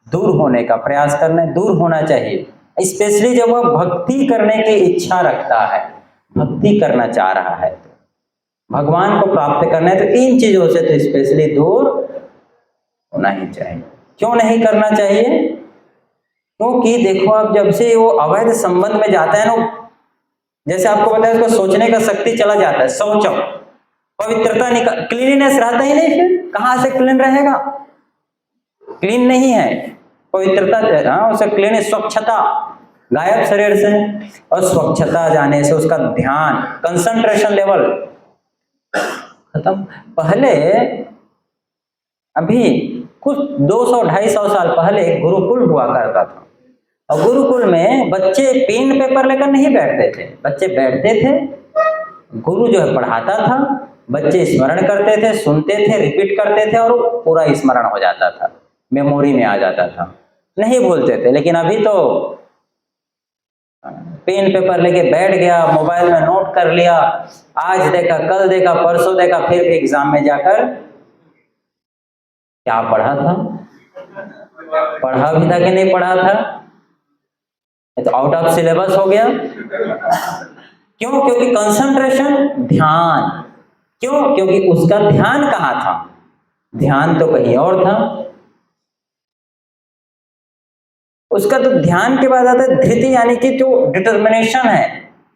दूर होने का प्रयास करना, दूर होना चाहिए। स्पेशली जब वह भक्ति करने की इच्छा रखता है, भक्ति करना चाह रहा है, तो भगवान को प्राप्त करना है, तो इन चीजों से तो स्पेशली दूर होना ही चाहिए। क्यों नहीं करना चाहिए? क्योंकि देखो, आप जब से वो अवैध संबंध में जाता है ना, जैसे आपको पता है उसको सोचने का शक्ति चला जाता है, शौच, पवित्रता निकल, क्लीनिनेस रहता ही नहीं, फिर कहां से क्लीन रहेगा? क्लीन नहीं है, पवित्रता, हाँ, उसे क्लीन, स्वच्छता गायब शरीर से। और स्वच्छता जाने से उसका ध्यान, कंसंट्रेशन लेवल खत्म। पहले, अभी कुछ 200-250 साल पहले गुरुकुल हुआ करता था, और गुरुकुल में बच्चे पेन पेपर लेकर नहीं बैठते थे, बच्चे बैठते थे, गुरु जो है पढ़ाता था, बच्चे स्मरण करते थे, सुनते थे, रिपीट करते थे, और पूरा स्मरण हो जाता था, मेमोरी में आ जाता था, नहीं भूलते थे। लेकिन अभी तो पेन पेपर लेके बैठ गया, मोबाइल में नोट कर लिया, आज देखा, कल देखा, परसों देखा, फिर एग्जाम में जाकर क्या पढ़ा था, पढ़ा भी था कि नहीं पढ़ा था, तो आउट ऑफ सिलेबस हो गया। क्यों? क्योंकि कंसंट्रेशन, ध्यान। क्यों? क्योंकि उसका ध्यान कहाँ था? ध्यान तो कहीं और था। उसका तो ध्यान के बाद आता है धृति, यानी कि जो डिटर्मिनेशन है,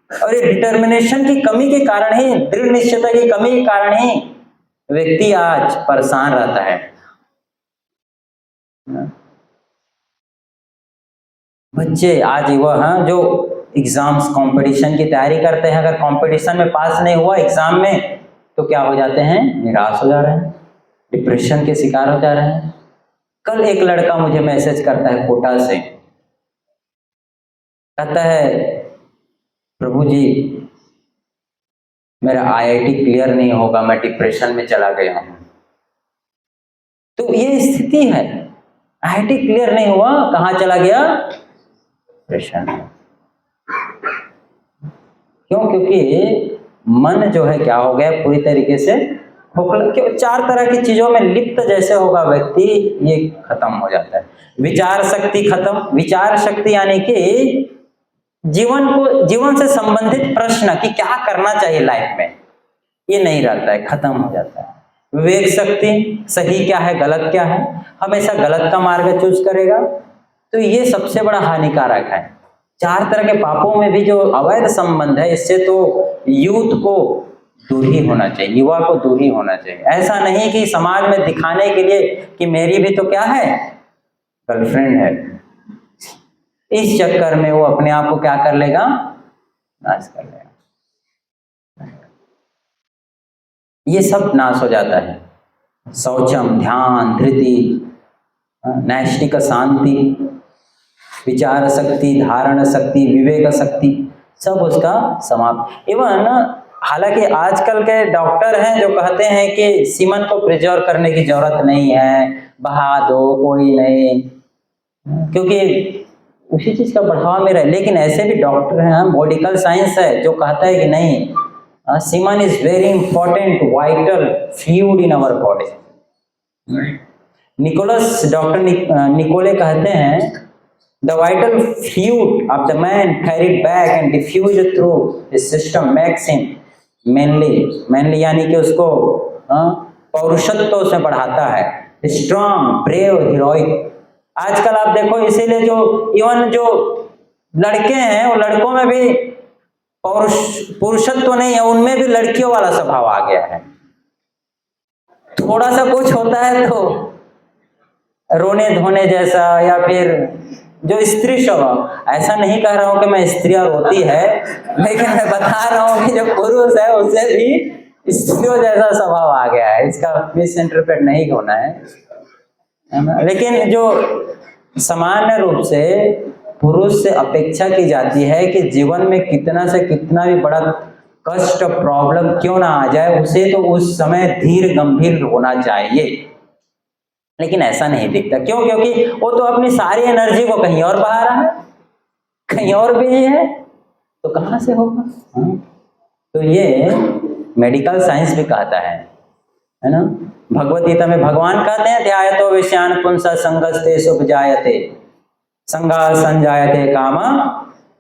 और ये डिटर्मिनेशन की कमी के कारण ही, दृढ़ निश्चयता की कमी के कारण ही व्यक्ति आज परेशान रहता है। बच्चे आज वह हैं जो एग्जाम्स कंपटीशन की तैयारी करते हैं, अगर कंपटीशन में पास नहीं हुआ एग्जाम में तो क्या हो जाते हैं, निराश हो जा रहे हैं, डिप्रेशन के शिकार हो जा रहे हैं। कल एक लड़का मुझे मैसेज करता है कोटा से, कहता है प्रभु जी मेरा आईआईटी क्लियर नहीं होगा, मैं डिप्रेशन में चला गया हूं। तो ये स्थिति है, आईआईटी क्लियर नहीं हुआ, कहां चला गया, डिप्रेशन में। क्यों? क्योंकि मन जो है क्या हो गया, पूरी तरीके से खोखला। क्यों? 4 तरह की चीजों में लिप्त जैसे होगा व्यक्ति, ये खत्म हो जाता है। विचार शक्ति खत्म। विचार शक्ति यानी कि जीवन से संबंधित प्रश्न कि क्या करना चाहिए लाइफ में, ये नहीं रहता है, खत्म हो जाता है। विवेक शक्ति, सही क्या है गलत क्या है, हमेशा गलत का मार्ग चूज करेगा, तो ये सबसे बड़ा हानिकारक है। 4 तरह के पापों में भी जो अवैध संबंध है, इससे तो यूथ को दूर ही होना चाहिए, युवा को दूर ही होना चाहिए। ऐसा नहीं कि समाज में दिखाने के लिए कि मेरी भी तो क्या है, गर्लफ्रेंड है, इस चक्कर में वो अपने आप को क्या कर लेगा, नाश कर लेगा। ये सब नाश हो जाता है। शौचम, ध्यान, धृति, नैष्ठिक शांति, विचार शक्ति, धारण शक्ति, विवेक शक्ति, सब उसका समाप्त। इवन हालांकि आजकल के डॉक्टर हैं जो कहते हैं कि सीमन को प्रिजर्व करने की जरूरत नहीं है, बहा दो, कोई नहीं, क्योंकि उसी चीज का बढ़ावा में रहे। लेकिन ऐसे भी डॉक्टर हैं, मेडिकल साइंस है जो कहता है कि नहीं, semen is very important vital fluid in our body. Doctor Nikolai कहते हैं the vital fluid of the man carried back and diffused through his system makes him manly यानी कि उसको पौरुषत्व से बढ़ाता है, स्ट्रॉन्ग, ब्रेव, हीरोइक। आजकल आप देखो, इसीलिए जो इवन जो लड़के हैं वो लड़कों में भी पुरुषत्व नहीं है, उनमें भी लड़कियों वाला स्वभाव आ गया है। थोड़ा सा कुछ होता है तो रोने धोने जैसा, या फिर जो स्त्री स्वभाव, ऐसा नहीं कह रहा हूं कि मैं स्त्रियां रोती है, लेकिन मैं बता रहा हूं कि जो पुरुष है उससे भी स्त्रियों जैसा स्वभाव आ गया है। इसका मिस इंटरप्रेट नहीं होना है ना। लेकिन जो सामान्य रूप से पुरुष से अपेक्षा की जाती है कि जीवन में कितना से कितना भी बड़ा कष्ट, प्रॉब्लम क्यों ना आ जाए, उसे तो उस समय धीर गंभीर होना चाहिए। लेकिन ऐसा नहीं दिखता। क्यों? क्योंकि वो तो अपनी सारी एनर्जी को कहीं और बहा रहा है, कहीं और बिजी है, तो कहां से होगा? तो ये मेडिकल साइंस भी कहता है ना। भगवद गीता में भगवान कहते हैं, ध्यायतो विषयान पुंस संगस्ते सुपजायते, संगा संजायते कामा,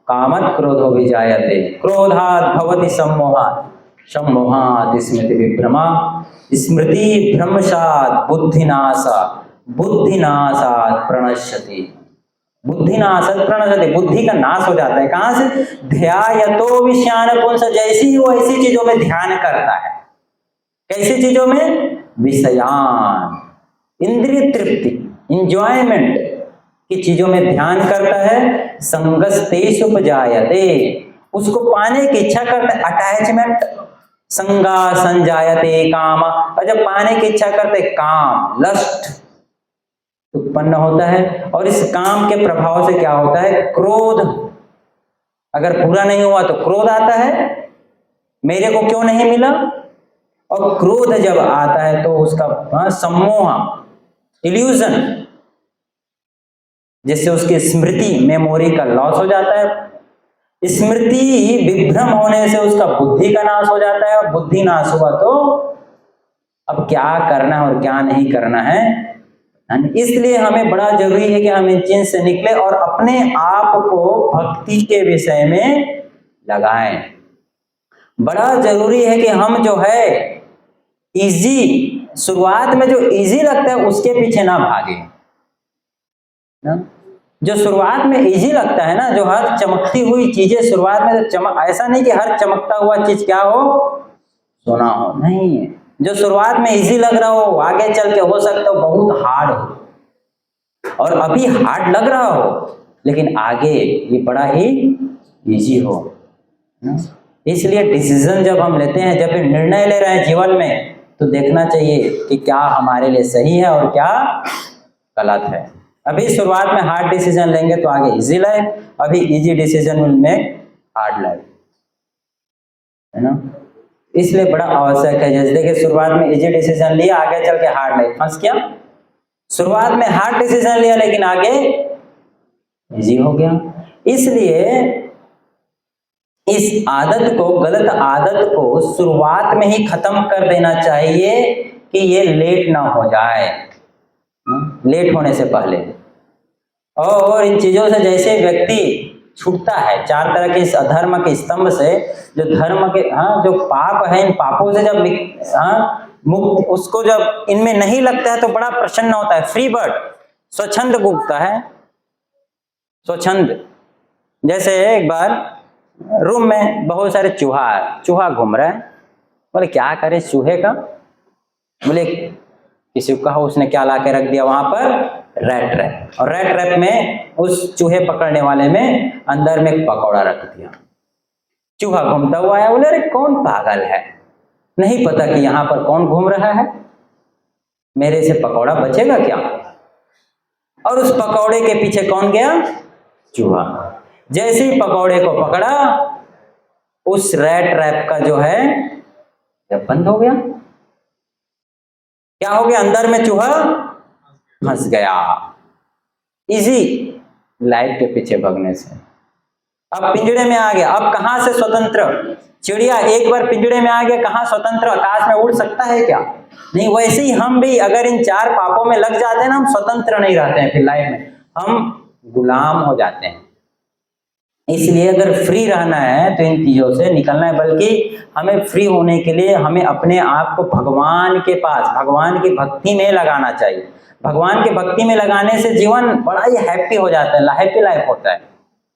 कामत क्रोधो विजायते, क्रोधात् भवति सम्मोहात्, सम्मोहात् स्मृति विभ्रमा, स्मृति भ्रंशात् बुद्धिनाशा, बुद्धिनाशात् प्रणश्यति, बुद्धिनाशात् प्रणश्यति, बुद्धि का नाश हो जाता है। कहां से? ध्यायतो विषयान पुंस, जैसी ही वो ऐसी चीजों में ध्यान करता है। कैसी चीजों में? विषयान, इंद्रिय तृप्ति, इंजॉयमेंट की चीजों में ध्यान करता है। संगस्तेषु उपजायते, उसको पाने की इच्छा करता है, अटैचमेंट। संगा संजायते काम, और जब पाने की इच्छा करते काम, लस्ट उत्पन्न होता है। और इस काम के प्रभाव से क्या होता है? क्रोध। अगर पूरा नहीं हुआ तो क्रोध आता है, मेरे को क्यों नहीं मिला। और क्रोध जब आता है तो उसका सम्मोह, इल्यूजन, जिससे उसकी स्मृति, मेमोरी का लॉस हो जाता है। स्मृति विभ्रम होने से उसका बुद्धि का नाश हो जाता है, और बुद्धि नाश हुआ तो अब क्या करना है और क्या नहीं करना है। इसलिए हमें बड़ा जरूरी है कि हम इन चीज से निकले और अपने आप को भक्ति के विषय में लगाएं। बड़ा जरूरी है कि हम जो है इजी, शुरुआत में जो इजी लगता है उसके पीछे ना भागे ना। जो शुरुआत में इजी लगता है ना, जो हर चमकती हुई चीजें शुरुआत में ऐसा नहीं कि हर चमकता हुआ चीज क्या हो, सोना हो, नहीं है। जो शुरुआत में इजी लग रहा हो, आगे चल के हो सकता हो बहुत हार्ड हो, और अभी हार्ड लग रहा हो लेकिन आगे ये बड़ा ही इजी हो। इसलिए डिसीजन जब हम लेते हैं, जब निर्णय ले रहे हैं जीवन में, तो देखना चाहिए कि क्या हमारे लिए सही है और क्या गलत है। अभी शुरुआत में हार्ड डिसीजन लेंगे तो आगे इजी लाइफ, अभी easy decision will make hard life, है ना। इसलिए बड़ा आवश्यक है, जैसे देखिए शुरुआत में इजी डिसीजन लिया, आगे चल के हार्ड लाइफ फंस गया। शुरुआत में हार्ड डिसीजन लिया लेकिन आगे इजी हो गया। इसलिए इस आदत को, गलत आदत को शुरुआत में ही खत्म कर देना चाहिए कि ये लेट ना हो जाए, लेट होने से पहले। और इन चीजों से जैसे व्यक्ति छूटता है, चार तरह के इस अधर्म के स्तंभ से, जो धर्म के जो पाप है, इन पापों से जब मुक्त, उसको जब इनमें नहीं लगता है तो बड़ा प्रसन्न होता है, फ्री बर्ड, स्वच्छंद घूमता है, स्वच्छंद। जैसे एक बार रूम में बहुत सारे चूहा घूम रहा है, बोले क्या करे चूहे का, बोले किसी को कहा, उसने क्या ला के रख दिया वहां पर, रैट ट्रैप, और रैट ट्रैप में उस चूहे पकड़ने वाले में अंदर में एक पकौड़ा रख दिया। चूहा घूमता हुआ आया, बोले अरे कौन पागल है, नहीं पता कि यहाँ पर कौन घूम रहा है, मेरे से पकौड़ा बचेगा क्या। और उस पकौड़े के पीछे कौन गया, चूहा। जैसे ही पकौड़े को पकड़ा, उस रैट ट्रैप का जो है जब बंद हो गया, क्या हो गया, अंदर में चूहा फंस गया, इजी लाइफ के पीछे भागने से। अब पिंजड़े में आ गया, अब कहां से स्वतंत्र। चिड़िया एक बार पिंजड़े में आ गया, कहां स्वतंत्र, आकाश में उड़ सकता है क्या, नहीं। वैसे ही हम भी अगर इन चार पापों में लग जाते हैं ना, हम स्वतंत्र नहीं रहते हैं, फिर लाइफ में हम गुलाम हो जाते हैं। इसलिए अगर फ्री रहना है तो इन चीजों से निकलना है, बल्कि हमें फ्री होने के लिए हमें अपने आप को भगवान के पास, भगवान की भक्ति में लगाना चाहिए। भगवान की भक्ति में लगाने से जीवन बड़ा ही हैप्पी हो जाता है, हैप्पी लाइफ होता है,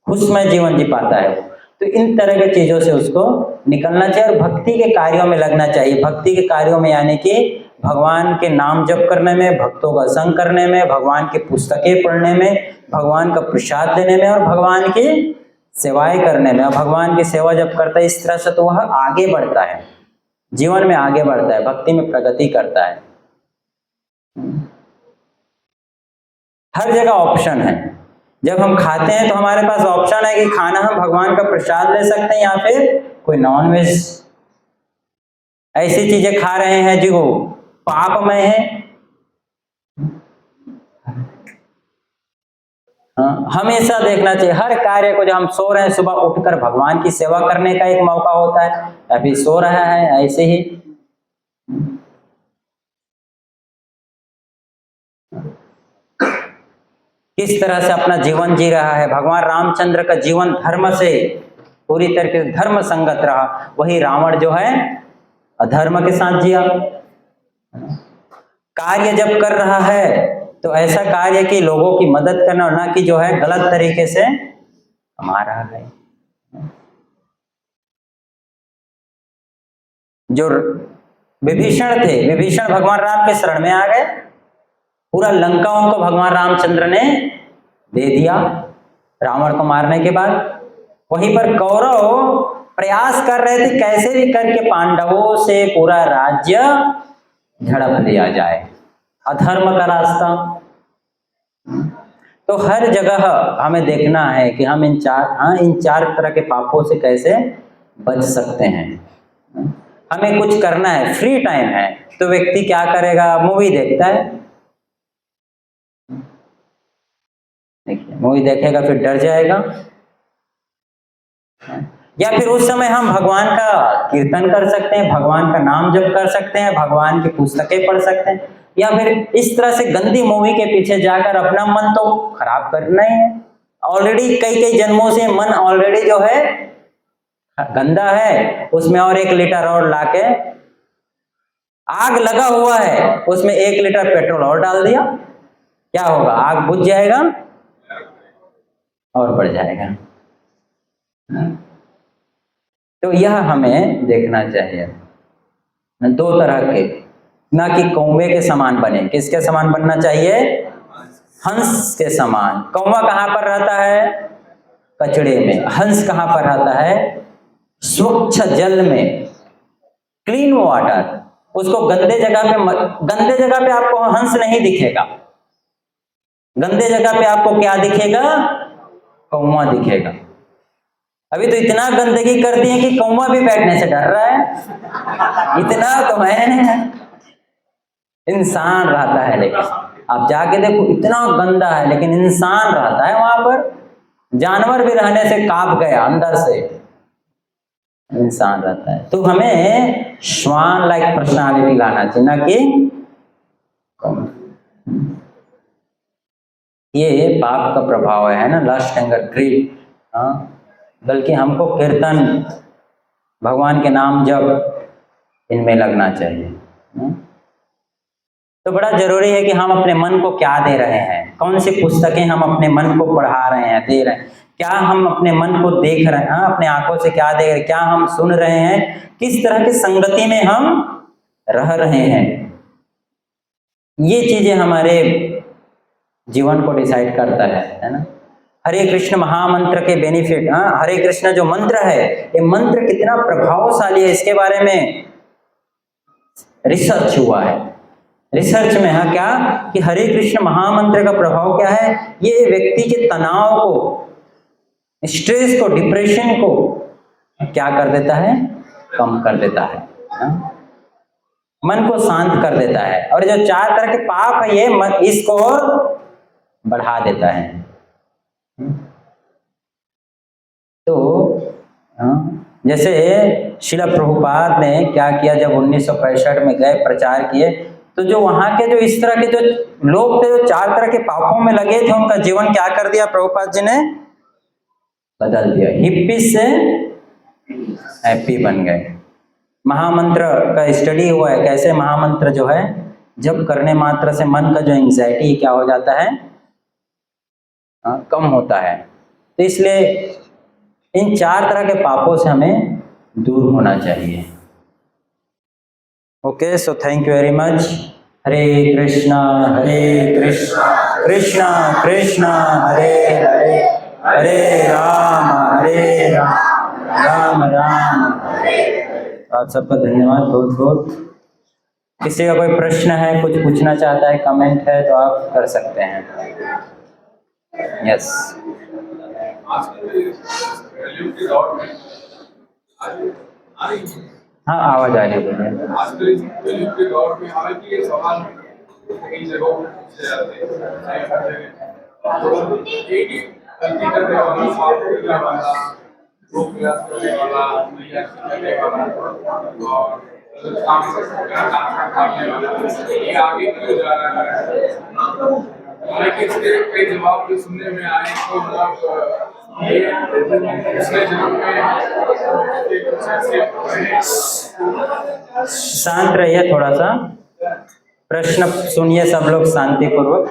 खुशमय जीवन जी पाता है। तो इन तरह के चीजों से उसको निकलना चाहिए और भक्ति के कार्यों में लगना चाहिए। भक्ति के कार्यों में यानी कि भगवान के नाम जप करने में, भक्तों का संग करने में, भगवान की पुस्तकें पढ़ने में, भगवान का प्रसाद देने में और भगवान की सेवाएं करने में। भगवान की सेवा जब करता है इस तरह से, तो वह आगे बढ़ता है, जीवन में आगे बढ़ता है, भक्ति में प्रगति करता है। हर जगह ऑप्शन है, जब हम खाते हैं तो हमारे पास ऑप्शन है कि खाना हम भगवान का प्रसाद ले सकते हैं या फिर कोई नॉनवेज ऐसी चीजें खा रहे हैं जो पापमय है। हमेशा देखना चाहिए हर कार्य को, जब हम सो रहे हैं सुबह उठकर भगवान की सेवा करने का एक मौका होता है, अभी सो रहा है ऐसे ही। किस तरह से अपना जीवन जी रहा है। भगवान रामचंद्र का जीवन धर्म से पूरी तरीके से धर्म संगत रहा, वही रावण जो है अधर्म के साथ जिया। कार्य जब कर रहा है तो ऐसा कार्य कि लोगों की मदद करना, ना कि जो है गलत तरीके से कमा रहा है। जो विभीषण थे, विभीषण भगवान राम के शरण में आ गए, पूरा लंका उनको भगवान रामचंद्र ने दे दिया रावण को मारने के बाद। वहीं पर कौरव प्रयास कर रहे थे कैसे भी करके पांडवों से पूरा राज्य झड़प लिया जाए, अधर्म का रास्ता। तो हर जगह हमें देखना है कि हम इन चार तरह के पापों से कैसे बच सकते हैं। हमें कुछ करना है, फ्री टाइम है तो व्यक्ति क्या करेगा, मूवी देखता है। देखिए मूवी देखेगा फिर डर जाएगा, या फिर उस समय हम भगवान का कीर्तन कर सकते हैं, भगवान का नाम जप कर सकते हैं, भगवान की पुस्तकें पढ़ सकते हैं, या फिर इस तरह से गंदी मूवी के पीछे जाकर अपना मन तो खराब करना ही है। ऑलरेडी कई जन्मों से मन ऑलरेडी जो है गंदा है, उसमें और 1 लीटर और लाके, आग लगा हुआ है उसमें 1 लीटर पेट्रोल और डाल दिया, क्या होगा, आग बुझ जाएगा और बढ़ जाएगा। तो यह हमें देखना चाहिए। 2 तरह के, ना कि कौवे के समान बने। किसके समान बनना चाहिए, हंस के समान। कौवा कहाँ पर रहता है? कचड़े में। हंस कहाँ पर रहता है? स्वच्छ जल में, क्लीन वाटर। उसको गंदे जगह पे आपको हंस नहीं दिखेगा। गंदे जगह पे आपको क्या दिखेगा? कौवा दिखेगा। अभी तो इतना गंदगी कर दी है कि कौवा भी बैठने से डर रहा है। इतना तो है। इंसान रहता है, लेकिन आप जाके देखो इतना गंदा है, लेकिन इंसान रहता है वहां पर। जानवर भी रहने से कांप गया अंदर से, इंसान रहता है। तो हमें श्वान लाइक पर्सनालिटी लाना चाहिए, ना कि ये पाप का प्रभाव है ना, लस्ट, एंगर, ग्रीड। हाँ, बल्कि हमको कीर्तन, भगवान के नाम जप, इनमें लगना चाहिए। तो बड़ा जरूरी है कि हम अपने मन को क्या दे रहे हैं, कौन सी पुस्तकें हम अपने मन को पढ़ा रहे हैं, दे रहे हैं, क्या हम अपने मन को देख रहे हैं, अपने आंखों से क्या देख रहे हैं, क्या हम सुन रहे हैं, किस तरह की संगति में हम रह रहे हैं। ये चीजें हमारे जीवन को डिसाइड करता है ना। हरे कृष्ण महामंत्र के बेनिफिट, हरे कृष्ण जो मंत्र है, ये मंत्र कितना प्रभावशाली है, इसके बारे में रिसर्च हुआ है। रिसर्च में क्या कि हरे कृष्ण महामंत्र का प्रभाव क्या है, ये व्यक्ति के तनाव को, स्ट्रेस को, डिप्रेशन को क्या कर देता है? कम कर देता है, मन को शांत कर देता है। और जो 4 तरह के पाप है, ये इसको बढ़ा देता है। तो जैसे श्रील प्रभुपाद ने क्या किया, जब 1965 में गए, प्रचार किए, तो जो वहां के जो इस तरह के जो लोग थे, जो 4 तरह के पापों में लगे थे, उनका जीवन क्या कर दिया प्रभुपाद जी ने? बदल दिया। हिप्पी से हैप्पी बन गए। महामंत्र का स्टडी हुआ है, कैसे महामंत्र जो है जब करने मात्र से मन का जो एंग्जाइटी क्या हो जाता है, कम होता है। तो इसलिए इन 4 तरह के पापों से हमें दूर होना चाहिए। Okay, so thank you very much. हरे कृष्णा कृष्णा कृष्णा हरे हरे, हरे राम राम राम। आप सबका धन्यवाद बहुत बहुत। किसी का कोई प्रश्न है, कुछ पूछना चाहता है, कमेंट है, तो आप कर सकते हैं। यस। हाँ, आवाज आ रही है। आजकल के दौर में हालांकि ये सवाल कई जगहों पे पूछे जाते हैं, एक ही गलती करने वाला, पाप करने वाला, रोग प्रयास करने वाला, नैया करने वाला और काम करने वाला, ये आगे क्यों जा रहा है? लेकिन इसके कई जवाब जो सुनने में आए तो मतलब शांत रहिए, थोड़ा सा प्रश्न सुनिए सब लोग शांति पूर्वक।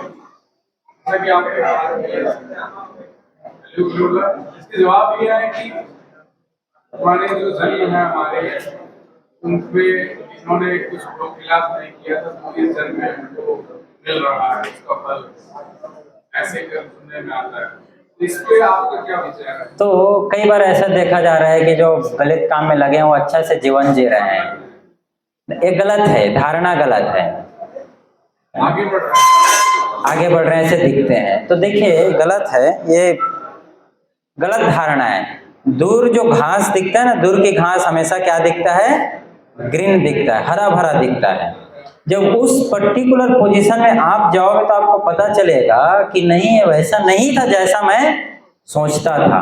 इसके जवाब ये है कि हमारे जो जन्म है हमारे, उनपे इन्होंने कुछ खिलाफ नहीं किया था, तो इस जन्म में उनको मिल रहा है उसका फल, ऐसे कर सुनने में आता है। इस पे आपका क्या विचार है? तो कई बार ऐसा देखा जा रहा है कि जो गलत काम में लगे हैं वो अच्छा से जीवन जी रहे हैं। ये गलत है, धारणा गलत है। आगे बढ़ रहे हैं ऐसे दिखते हैं। तो देखिए गलत है, ये गलत धारणा है। दूर जो घास दिखता है ना, दूर की घास हमेशा क्या दिखता है? ग्रीन दिखता है, हरा भरा दिखता है। जब उस पर्टिकुलर पोजीशन में आप जाओगे तो आपको पता चलेगा कि नहीं, वैसा नहीं था जैसा मैं सोचता था।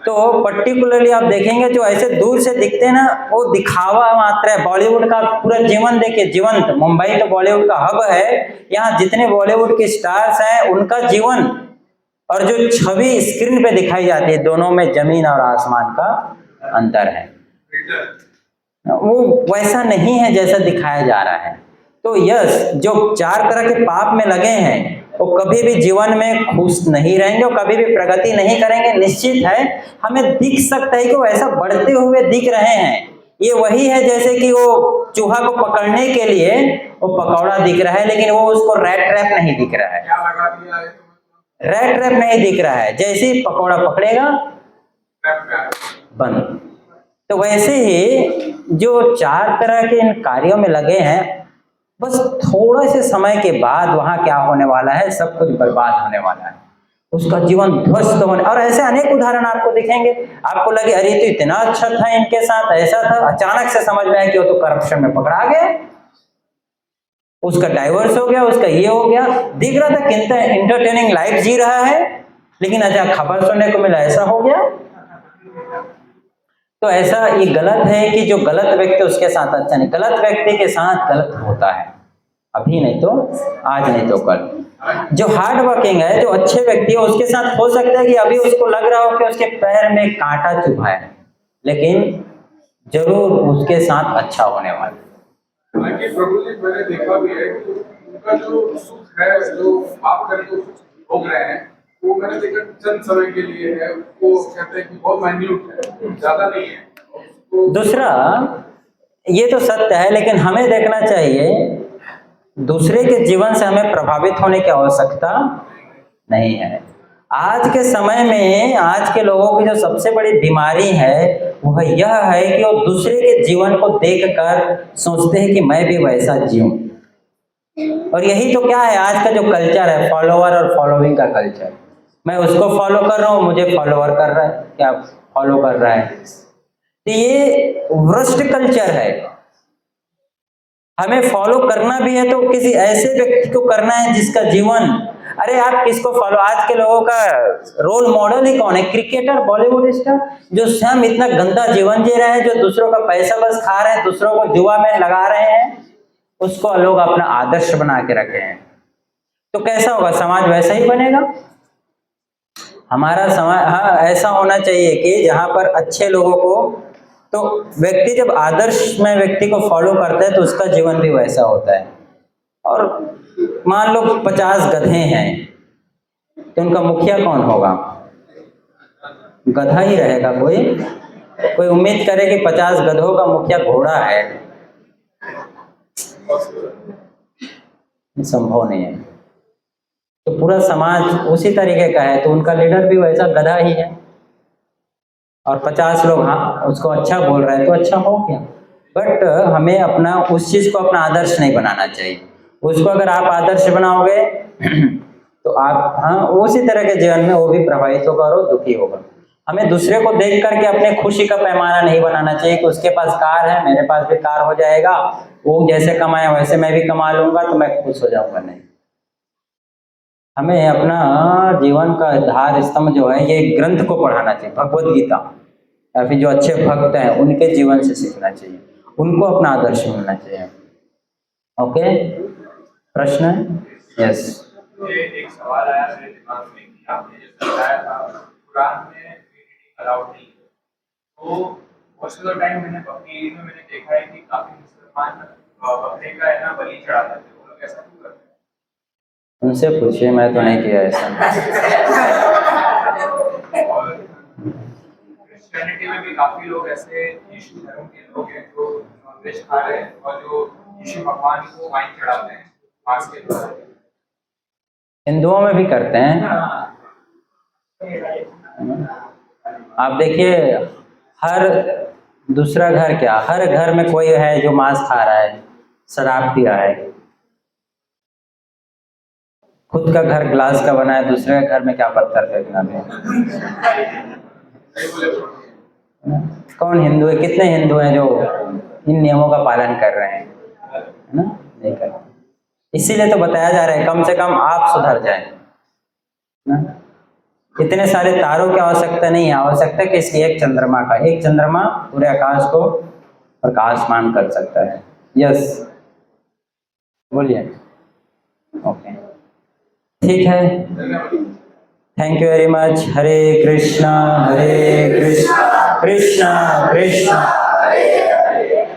तो पर्टिकुलरली आप देखेंगे जो ऐसे दूर से दिखते हैं ना, वो दिखावा मात्र है। बॉलीवुड का पूरा जीवन देखिए, जीवंत। मुंबई तो बॉलीवुड का हब है। यहाँ जितने बॉलीवुड के स्टार्स हैं उनका जीवन और जो छवि स्क्रीन पे दिखाई जाती है, दोनों में जमीन और आसमान का अंतर है। वो वैसा नहीं है जैसा दिखाया जा रहा है। तो यस, जो 4 तरह के पाप में लगे हैं वो कभी भी जीवन में खुश नहीं रहेंगे और कभी भी प्रगति नहीं करेंगे। निश्चित है, हमें दिख सकता है कि वो ऐसा बढ़ते हुए दिख रहे हैं। ये वही है जैसे कि वो चूहा को पकड़ने के लिए वो पकौड़ा दिख रहा है, लेकिन वो उसको रैट ट्रैप नहीं दिख रहा है। क्या लगा दिया है? रैट ट्रैप नहीं दिख रहा है, जैसे ही पकौड़ा पकड़ेगा बंद। तो वैसे ही जो 4 तरह के इन कार्यों में लगे हैं, बस थोड़े से समय के बाद वहां क्या होने वाला है, सब कुछ बर्बाद होने वाला है, उसका जीवन ध्वस्त होने। और ऐसे अनेक उदाहरण आपको दिखेंगे, आपको लगे अरे तो इतना अच्छा था इनके साथ, ऐसा था, अचानक से समझ में आया कि वो तो करप्शन में पकड़ा गया, उसका डाइवोर्स हो गया, उसका ये हो गया। दिख रहा था कितना इंटरटेनिंग लाइफ जी रहा है, लेकिन अच्छा खबर सुनने को मिला ऐसा हो गया। तो ऐसा ये गलत है कि जो गलत व्यक्ति उसके साथ अच्छा नहीं, गलत व्यक्ति के साथ गलत होता है, अभी नहीं तो आज, नहीं तो कल। जो हार्ड वर्किंग है, जो अच्छे व्यक्ति है, उसके साथ हो सकता है कि अभी उसको लग रहा हो कि उसके पैर में कांटा चुभा है, लेकिन जरूर उसके साथ अच्छा होने वाला है। हालांकि प्रभु जी मैंने देखा भी है कि उनका जो सुख है, जो आप करके भोग रहे हैं, वो मैंने देखा चंद समय के लिए है, वो कहते हैं कि बहुत माइन्यूट है, ज्यादा नहीं है। दूसरा ये तो सत्य है, लेकिन हमें देखना चाहिए दूसरे के जीवन से हमें प्रभावित होने की आवश्यकता नहीं है। आज के समय में आज के लोगों की जो सबसे बड़ी बीमारी है वह यह है कि वो दूसरे के जीवन को देखकर सोचते हैं कि मैं भी वैसा जीऊं। और यही तो क्या है आज का जो कल्चर है, फॉलोवर और फॉलोइंग का कल्चर। मैं उसको फॉलो कर रहा हूं, मुझे फॉलोवर कर रहा है, क्या फॉलो कर रहा है। तो ये भ्रष्ट कल्चर है। हमें फॉलो करना भी है तो किसी ऐसे व्यक्ति को करना है जिसका जीवन, अरे आप किसको फॉलो, आज के लोगों का रोल मॉडल ही कौन है? क्रिकेटर, बॉलीवुड स्टार, जो स्वयं इतना गंदा जीवन जी रहे हैं, जो दूसरों का पैसा बस खा रहे हैं, दूसरों को जुआ में लगा रहे हैं, उसको लोग अपना आदर्श बना के रखे हैं। तो कैसा होगा समाज? वैसा ही बनेगा हमारा समाज। हाँ, ऐसा होना चाहिए कि जहां पर अच्छे लोगों को, तो व्यक्ति जब आदर्श में व्यक्ति को फॉलो करता है तो उसका जीवन भी वैसा होता है। और मान लो 50 गधे हैं तो उनका मुखिया कौन होगा? गधा ही रहेगा। कोई उम्मीद करे कि 50 गधों का मुखिया घोड़ा है, संभव नहीं है। तो पूरा समाज उसी तरीके का है तो उनका लीडर भी वैसा गधा ही है। और 50 लोग हाँ उसको अच्छा बोल रहे हैं तो अच्छा हो गया, बट हमें अपना उस चीज को अपना आदर्श नहीं बनाना चाहिए। उसको अगर आप आदर्श बनाओगे तो आप हाँ उसी तरह के जीवन में वो भी प्रभावित होगा और दुखी होगा। हमें दूसरे को देख करके अपने खुशी का पैमाना नहीं बनाना चाहिए कि उसके पास कार है, मेरे पास भी कार हो जाएगा, वो जैसे कमाया वैसे मैं भी कमा लूंगा तो मैं खुश हो जाऊंगा। नहीं, हमें अपना जीवन का आधार स्तंभ जो है ये ग्रंथ को पढ़ाना चाहिए, भगवद गीता, या फिर जो अच्छे भक्त हैं उनके जीवन से सीखना चाहिए, उनको अपना आदर्श मिलना चाहिए। ओके, प्रश्न है? यस। ये एक सवाल आया मेरे दिमाग में कि आपने जैसे बताया था कुरान में मीटिंग अलाउड नहीं, तो मोस्ट ऑफ द टाइम मैंने बकरी में मैंने देखा है कि काफी मुसलमान बकरे का है ना बलि चढ़ाते थे। वो लोग ऐसा क्यों करते हैं? उनसे पूछिए, मैं तो नहीं किया ऐसा। और क्रिश्चियनिटी में भी काफी लोग ऐसे यीशु धर्म के लोग हैं जो नॉनवेज खा रहे हैं और जो यीशु भगवान को वाइन चढ़ाते हैं मांस के द्वारा। हिंदुओं में भी करते हैं। आप देखिए हर दूसरा घर, क्या हर घर में कोई है जो मांस खा रहा है, शराब पी रहा है। खुद का घर ग्लास का बना है, दूसरे घर में क्या पत्थर फेंकना है? कौन हिंदू है? कितने हिंदू हैं जो इन नियमों का पालन कर रहे हैं? है ना, नहीं करते। इसीलिए तो बताया जा रहा है कम से कम आप सुधर जाएं ना। इतने सारे तारों की आवश्यकता नहीं है, आवश्यकता किसकी? एक चंद्रमा का। एक चंद्रमा पूरे आकाश को प्रकाशमान कर सकता है। यस, बोलिए। ओके, ठीक है, थैंक यू वेरी मच। हरे कृष्णा कृष्णा कृष्णा हरे